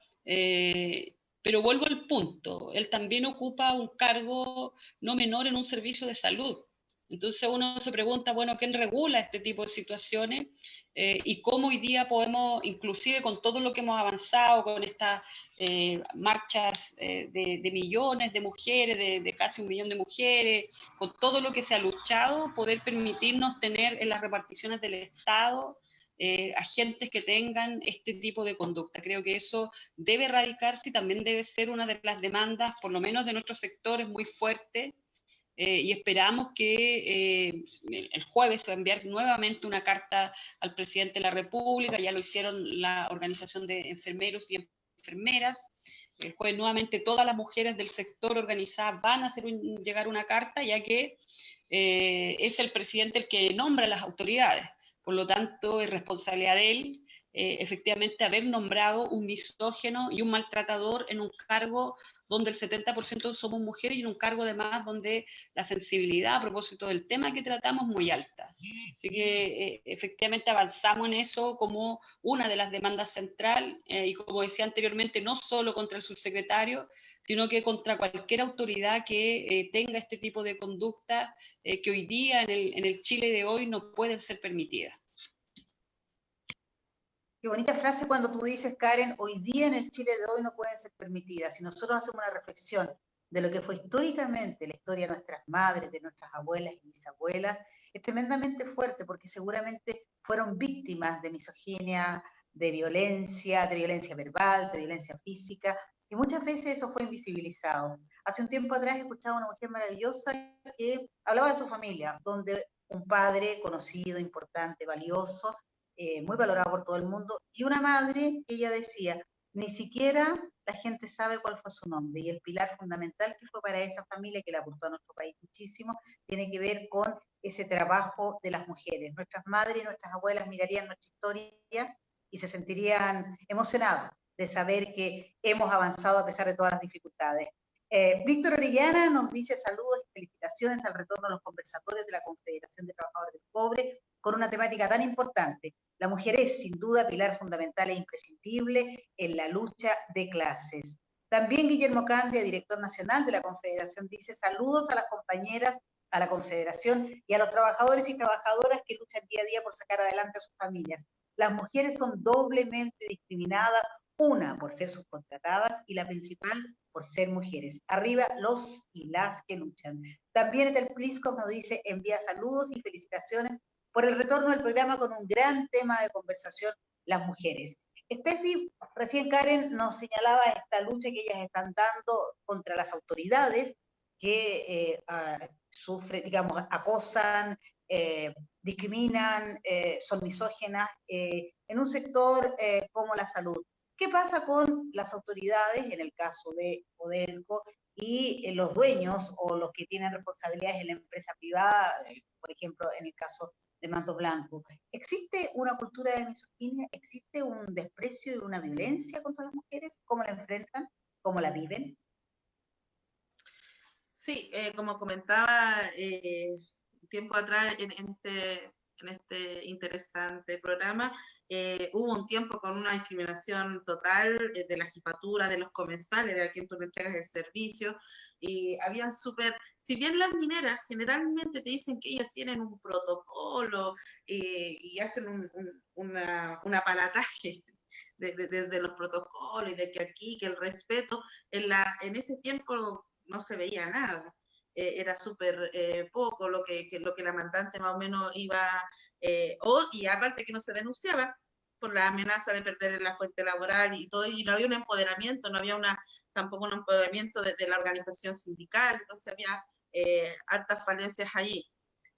[SPEAKER 3] Pero vuelvo al punto, él también ocupa un cargo no menor en un servicio de salud. Entonces uno se pregunta, bueno, ¿quién regula este tipo de situaciones? Y cómo hoy día podemos, inclusive con todo lo que hemos avanzado, con estas marchas de millones de mujeres, de casi 1 millón de mujeres, con todo lo que se ha luchado, poder permitirnos tener en las reparticiones del Estado agentes que tengan este tipo de conducta. Creo que eso debe erradicarse y también debe ser una de las demandas, por lo menos de nuestro sector, es muy fuerte. Y esperamos que el jueves se va a enviar nuevamente una carta al presidente de la República, ya lo hicieron la Organización de Enfermeros y Enfermeras. El jueves nuevamente todas las mujeres del sector organizado van a hacer llegar una carta, ya que es el presidente el que nombra a las autoridades. Por lo tanto, es responsabilidad de él efectivamente haber nombrado un misógino y un maltratador en un cargo donde el 70% somos mujeres y en un cargo además donde la sensibilidad a propósito del tema que tratamos es muy alta. Así que efectivamente avanzamos en eso como una de las demandas centrales y como decía anteriormente, no solo contra el subsecretario, sino que contra cualquier autoridad que tenga este tipo de conducta que hoy día en el Chile de hoy no pueden ser permitidas.
[SPEAKER 1] Qué bonita frase cuando tú dices, Karen, hoy día en el Chile de hoy no pueden ser permitidas. Si nosotros hacemos una reflexión de lo que fue históricamente la historia de nuestras madres, de nuestras abuelas y bisabuelas, es tremendamente fuerte porque seguramente fueron víctimas de misoginia, de violencia verbal, de violencia física, y muchas veces eso fue invisibilizado. Hace un tiempo atrás escuchaba a una mujer maravillosa que hablaba de su familia, donde un padre conocido, importante, valioso, muy valorado por todo el mundo, y una madre que ella decía, ni siquiera la gente sabe cuál fue su nombre, y el pilar fundamental que fue para esa familia, que le aportó a nuestro país muchísimo, tiene que ver con ese trabajo de las mujeres. Nuestras madres y nuestras abuelas mirarían nuestra historia y se sentirían emocionadas de saber que hemos avanzado a pesar de todas las dificultades. Víctor Orellana nos dice saludos y felicitaciones al retorno a los conversatorios de la Confederación de Trabajadores del Cobre con una temática tan importante. La mujer es, sin duda, pilar fundamental e imprescindible en la lucha de clases. También Guillermo Candia, director nacional de la Confederación, dice saludos a las compañeras, a la Confederación y a los trabajadores y trabajadoras que luchan día a día por sacar adelante a sus familias. Las mujeres son doblemente discriminadas, una por ser subcontratadas y la principal por ser mujeres. Arriba los y las que luchan. También el Plisco nos dice, envía saludos y felicitaciones por el retorno del programa con un gran tema de conversación, las mujeres. Steffi, recién Karen nos señalaba esta lucha que ellas están dando contra las autoridades que sufren, digamos, acosan, discriminan, son misógenas en un sector como la salud. ¿Qué pasa con las autoridades, en el caso de Codelco, y los dueños o los que tienen responsabilidades en la empresa privada, por ejemplo, en el caso de Mantos Blancos? ¿Existe una cultura de misoginia? ¿Existe un desprecio y una violencia contra las mujeres? ¿Cómo la enfrentan? ¿Cómo la viven?
[SPEAKER 2] Sí, como comentaba tiempo atrás en este interesante programa, hubo un tiempo con una discriminación total de la jefatura, de los comensales, de a quien tú le entregas el servicio, y habían si bien las mineras generalmente te dicen que ellos tienen un protocolo y hacen un aparataje desde los protocolos y de que aquí, que el respeto, en ese tiempo no se veía nada. Era súper poco lo que la mandante más o menos iba, y aparte que no se denunciaba por la amenaza de perder la fuente laboral y todo, y no había un empoderamiento, no había tampoco un empoderamiento de la organización sindical, entonces había hartas falencias allí.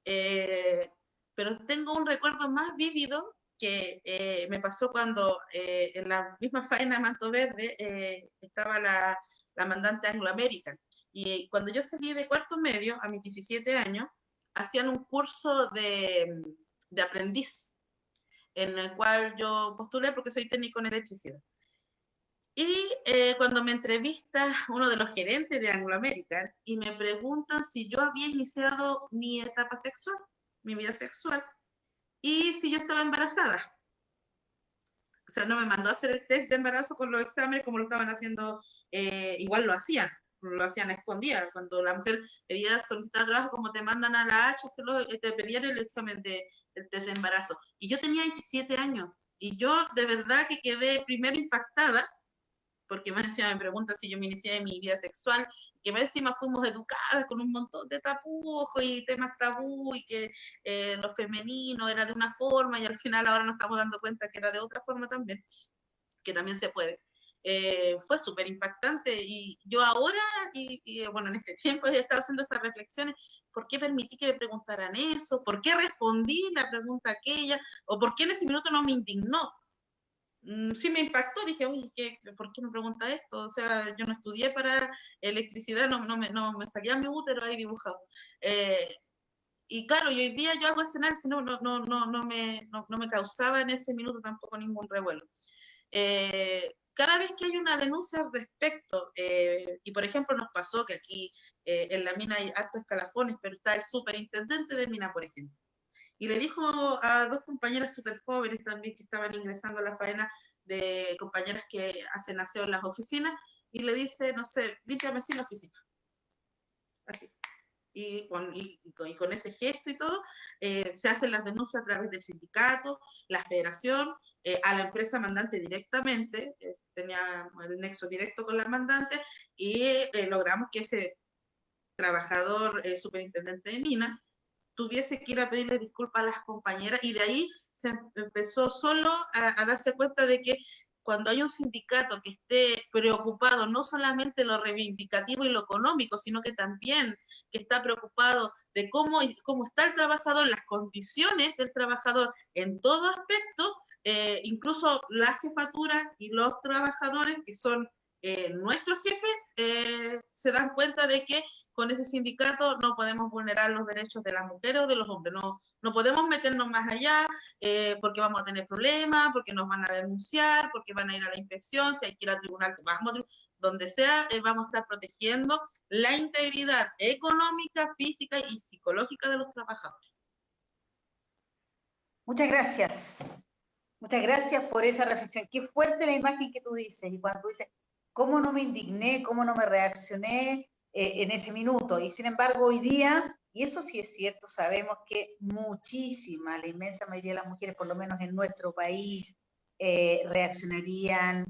[SPEAKER 2] Pero tengo un recuerdo más vívido que me pasó cuando en la misma faena de Manto Verde estaba la mandante Anglo American. Y cuando yo salí de cuarto medio, a mis 17 años, hacían un curso de aprendiz, en el cual yo postulé porque soy técnico en electricidad. Y cuando me entrevista uno de los gerentes de Anglo American y me preguntan si yo había iniciado mi etapa sexual, mi vida sexual, y si yo estaba embarazada. O sea, no me mandó a hacer el test de embarazo con los exámenes como lo estaban haciendo, igual lo hacían a escondidas. Cuando la mujer pedía solicitar trabajo, como te mandan a la H, te pedían el examen del test de embarazo. Y yo tenía 17 años, y yo de verdad que quedé primero impactada, porque más encima me preguntan si yo me inicié en mi vida sexual, que más encima fuimos educadas con un montón de tapujos y temas tabú, y que lo femenino era de una forma, y al final ahora nos estamos dando cuenta que era de otra forma también, que también se puede. Fue súper impactante, y yo ahora, bueno, en este tiempo he estado haciendo esas reflexiones. ¿Por qué permití que me preguntaran eso? ¿Por qué respondí la pregunta aquella? ¿O por qué en ese minuto no me indignó? Sí me impactó, dije, uy, ¿por qué me pregunta esto? O sea, yo no estudié para electricidad, no me salía mi útero ahí dibujado. Y claro, y hoy día yo hago escenarios, no me causaba en ese minuto tampoco ningún revuelo. Cada vez que hay una denuncia al respecto, y por ejemplo nos pasó que aquí en la mina hay hartos escalafones, pero está el superintendente de mina, por ejemplo, y le dijo a dos compañeras súper jóvenes también que estaban ingresando a la faena, de compañeras que hacen aseo en las oficinas, y le dice, no sé, límpiame así la oficina. Así. Y con ese gesto y todo, se hacen las denuncias a través del sindicato, la federación, a la empresa mandante directamente, tenía el nexo directo con la mandante, y logramos que ese trabajador superintendente de mina tuviese que ir a pedirle disculpas a las compañeras, y de ahí se empezó solo a darse cuenta de que cuando hay un sindicato que esté preocupado no solamente lo reivindicativo y lo económico, sino que también que está preocupado de cómo está el trabajador, las condiciones del trabajador en todo aspecto, incluso la jefatura y los trabajadores que son nuestros jefes, se dan cuenta de que con ese sindicato no podemos vulnerar los derechos de las mujeres o de los hombres, no podemos meternos más allá, porque vamos a tener problemas, porque nos van a denunciar, porque van a ir a la inspección, si hay que ir al tribunal, donde sea, vamos a estar protegiendo la integridad económica, física y psicológica de los trabajadores.
[SPEAKER 1] Muchas gracias. Muchas gracias por esa reflexión. Qué fuerte la imagen que tú dices, y cuando tú dices, ¿cómo no me indigné, cómo no me reaccioné en ese minuto? Y sin embargo, hoy día, y eso sí es cierto, sabemos que muchísima, la inmensa mayoría de las mujeres, por lo menos en nuestro país, reaccionarían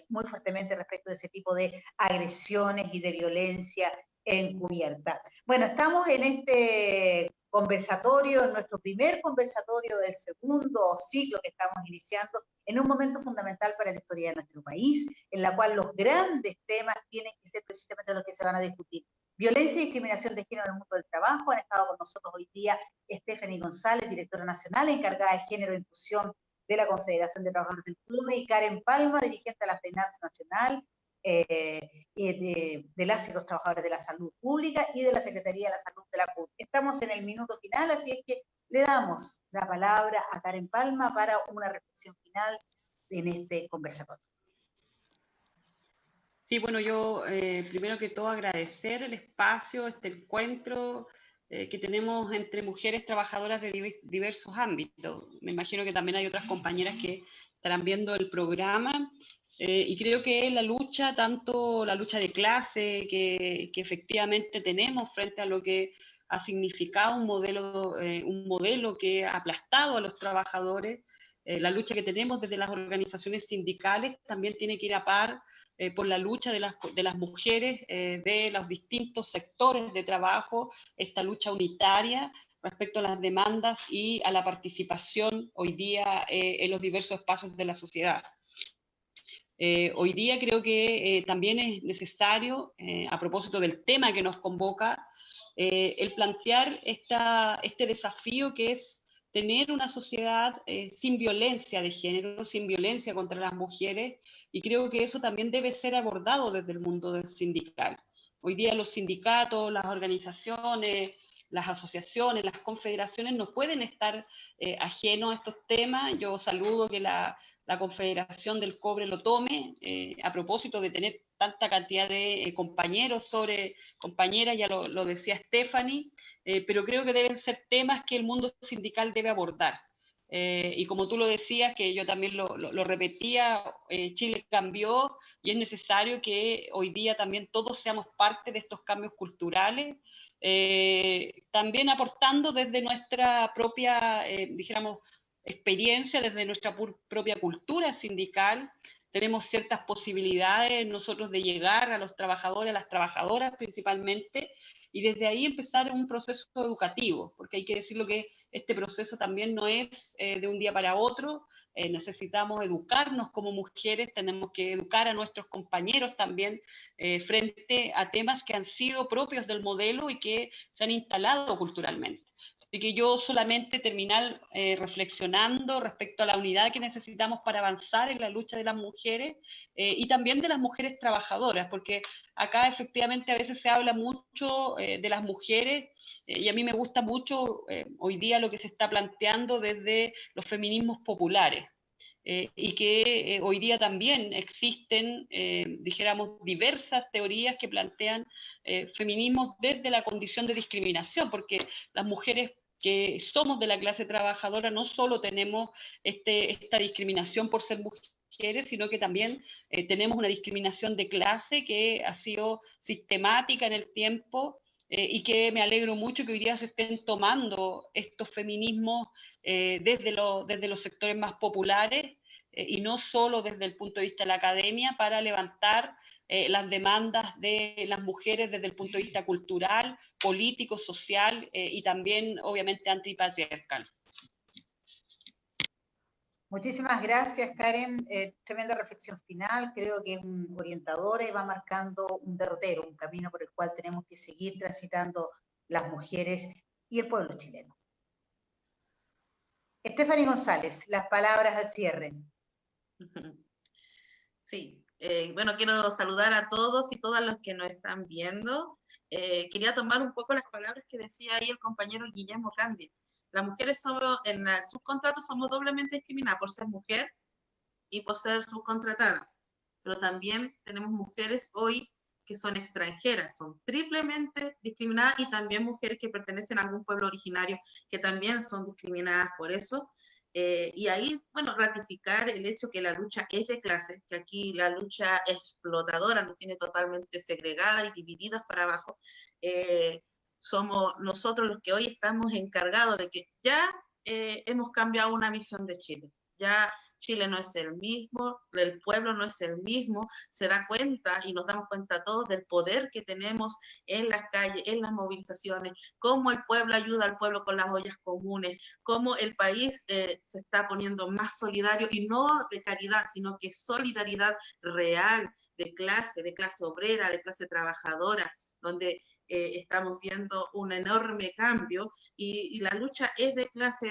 [SPEAKER 1] muy fuertemente respecto de ese tipo de agresiones y de violencia encubierta. Bueno, estamos en este conversatorio, en nuestro primer conversatorio del segundo ciclo que estamos iniciando, en un momento fundamental para la historia de nuestro país, en la cual los grandes temas tienen que ser precisamente los que se van a discutir. Violencia y discriminación de género en el mundo del trabajo. Han estado con nosotros hoy día Stephanie González, directora nacional encargada de género e inclusión de la Confederación de Trabajadores del PUME, y Karen Palma, dirigente de la FENARTS Nacional, de las y los trabajadores de la salud pública y de la Secretaría de la Salud de la CUT. Estamos en el minuto final, así es que le damos la palabra a Karen Palma para una reflexión final en este conversatorio.
[SPEAKER 3] Sí, bueno, yo primero que todo agradecer el espacio, este encuentro que tenemos entre mujeres trabajadoras de diversos ámbitos. Me imagino que también hay otras compañeras que estarán viendo el programa y creo que la lucha, tanto la lucha de clase que efectivamente tenemos frente a lo que ha significado un modelo que ha aplastado a los trabajadores, la lucha que tenemos desde las organizaciones sindicales también tiene que ir a par por la lucha de las mujeres de los distintos sectores de trabajo, esta lucha unitaria respecto a las demandas y a la participación hoy día en los diversos espacios de la sociedad. Hoy día creo que también es necesario, a propósito del tema que nos convoca, el plantear este desafío que es tener una sociedad sin violencia de género, sin violencia contra las mujeres, y creo que eso también debe ser abordado desde el mundo sindical. Hoy día los sindicatos, las organizaciones, las asociaciones, las confederaciones no pueden estar ajenos a estos temas. Yo saludo que la Confederación del Cobre lo tome, a propósito de tener tanta cantidad de compañeras, ya lo decía Stephanie, pero creo que deben ser temas que el mundo sindical debe abordar. Y como tú lo decías, que yo también lo repetía, Chile cambió y es necesario que hoy día también todos seamos parte de estos cambios culturales, también aportando desde nuestra propia, dijéramos, experiencia, desde nuestra propia cultura sindical. Tenemos ciertas posibilidades nosotros de llegar a los trabajadores, a las trabajadoras principalmente, y desde ahí empezar un proceso educativo, porque hay que decirlo que este proceso también no es de un día para otro. Necesitamos educarnos como mujeres, tenemos que educar a nuestros compañeros también frente a temas que han sido propios del modelo y que se han instalado culturalmente. Así que yo solamente terminar reflexionando respecto a la unidad que necesitamos para avanzar en la lucha de las mujeres y también de las mujeres trabajadoras, porque acá efectivamente a veces se habla mucho de las mujeres y a mí me gusta mucho hoy día lo que se está planteando desde los feminismos populares. Y que hoy día también existen, dijéramos, diversas teorías que plantean feminismos desde la condición de discriminación, porque las mujeres que somos de la clase trabajadora no solo tenemos esta discriminación por ser mujeres, sino que también tenemos una discriminación de clase que ha sido sistemática en el tiempo y que me alegro mucho que hoy día se estén tomando estos feminismos desde los sectores más populares y no solo desde el punto de vista de la academia para levantar las demandas de las mujeres desde el punto de vista cultural, político, social y también obviamente antipatriarcal.
[SPEAKER 1] Muchísimas gracias, Karen. Tremenda reflexión final. Creo que es un orientador y va marcando un derrotero, un camino por el cual tenemos que seguir transitando las mujeres y el pueblo chileno. Stephanie González, las palabras al cierre.
[SPEAKER 2] Sí, bueno, quiero saludar a todos y todas los que nos están viendo. Quería tomar un poco las palabras que decía ahí el compañero Guillermo Cándido. Las mujeres en el subcontrato somos doblemente discriminadas por ser mujer y por ser subcontratadas, pero también tenemos mujeres hoy que son extranjeras, son triplemente discriminadas y también mujeres que pertenecen a algún pueblo originario que también son discriminadas por eso. Y ahí, bueno, ratificar el hecho que la lucha es de clase, que aquí la lucha explotadora nos tiene totalmente segregada y divididas para abajo. Somos nosotros los que hoy estamos encargados de que ya hemos cambiado una visión de Chile. Ya Chile no es el mismo, el pueblo no es el mismo, se da cuenta y nos damos cuenta todos del poder que tenemos en las calles, en las movilizaciones, cómo el pueblo ayuda al pueblo con las ollas comunes, cómo el país se está poniendo más solidario y no de caridad, sino que solidaridad real de clase obrera, de clase trabajadora, donde estamos viendo un enorme cambio y la lucha es de clase,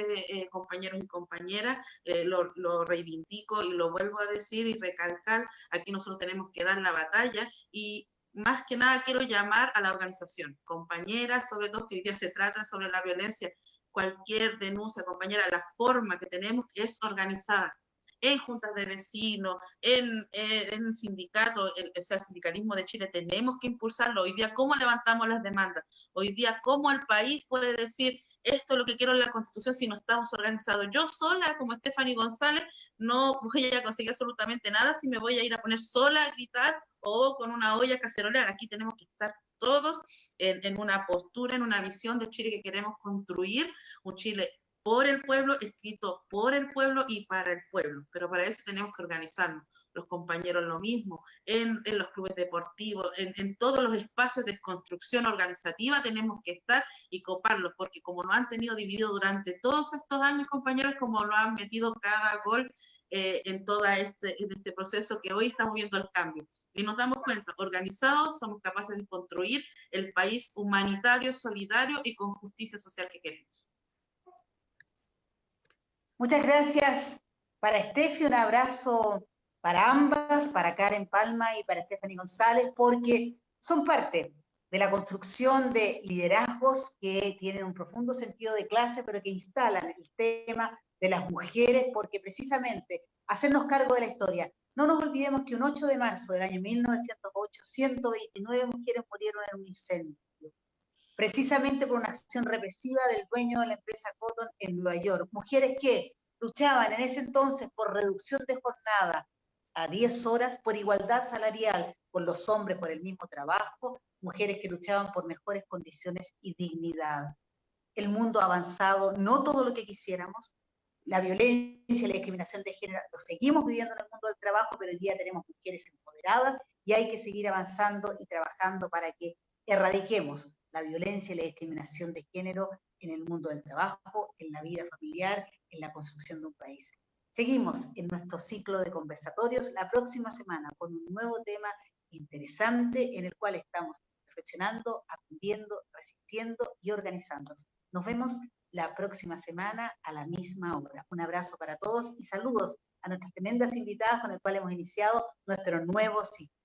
[SPEAKER 2] compañeros y compañeras, lo reivindico y lo vuelvo a decir y recalcar, aquí nosotros tenemos que dar la batalla y más que nada quiero llamar a la organización, compañeras, sobre todo que hoy día se trata sobre la violencia, cualquier denuncia, compañera, la forma que tenemos es organizada. en juntas de vecinos, en sindicatos, el sindicalismo de Chile, tenemos que impulsarlo. Hoy día, ¿cómo levantamos las demandas? Hoy día, ¿cómo el país puede decir esto es lo que quiero en la Constitución si no estamos organizados? Yo sola, como Stephanie González, no voy a conseguir absolutamente nada si me voy a ir a poner sola a gritar o con una olla cacerolera. Aquí tenemos que estar todos en una postura, en una visión de Chile que queremos construir, un Chile por el pueblo, escrito por el pueblo y para el pueblo. Pero para eso tenemos que organizarnos. Los compañeros lo mismo, en los clubes deportivos, en todos los espacios de construcción organizativa tenemos que estar y coparlos, porque como nos han tenido dividido durante todos estos años, compañeros, como lo han metido cada gol en todo este proceso que hoy estamos viendo el cambio. Y nos damos cuenta, organizados somos capaces de construir el país humanitario, solidario y con justicia social que queremos.
[SPEAKER 1] Muchas gracias para Steffi, un abrazo para ambas, para Karen Palma y para Stephanie González, porque son parte de la construcción de liderazgos que tienen un profundo sentido de clase, pero que instalan el tema de las mujeres, porque precisamente hacernos cargo de la historia. No nos olvidemos que un 8 de marzo del año 1908, 129 mujeres murieron en un incendio, precisamente por una acción represiva del dueño de la empresa Cotton en Nueva York. Mujeres que luchaban en ese entonces por reducción de jornada a 10 horas, por igualdad salarial con los hombres por el mismo trabajo, mujeres que luchaban por mejores condiciones y dignidad. El mundo ha avanzado, no todo lo que quisiéramos. La violencia y la discriminación de género lo seguimos viviendo en el mundo del trabajo, pero hoy día tenemos mujeres empoderadas y hay que seguir avanzando y trabajando para que erradiquemos la violencia y la discriminación de género en el mundo del trabajo, en la vida familiar, en la construcción de un país. Seguimos en nuestro ciclo de conversatorios la próxima semana con un nuevo tema interesante en el cual estamos reflexionando, aprendiendo, resistiendo y organizándonos. Nos vemos la próxima semana a la misma hora. Un abrazo para todos y saludos a nuestras tremendas invitadas con el cual hemos iniciado nuestro nuevo ciclo.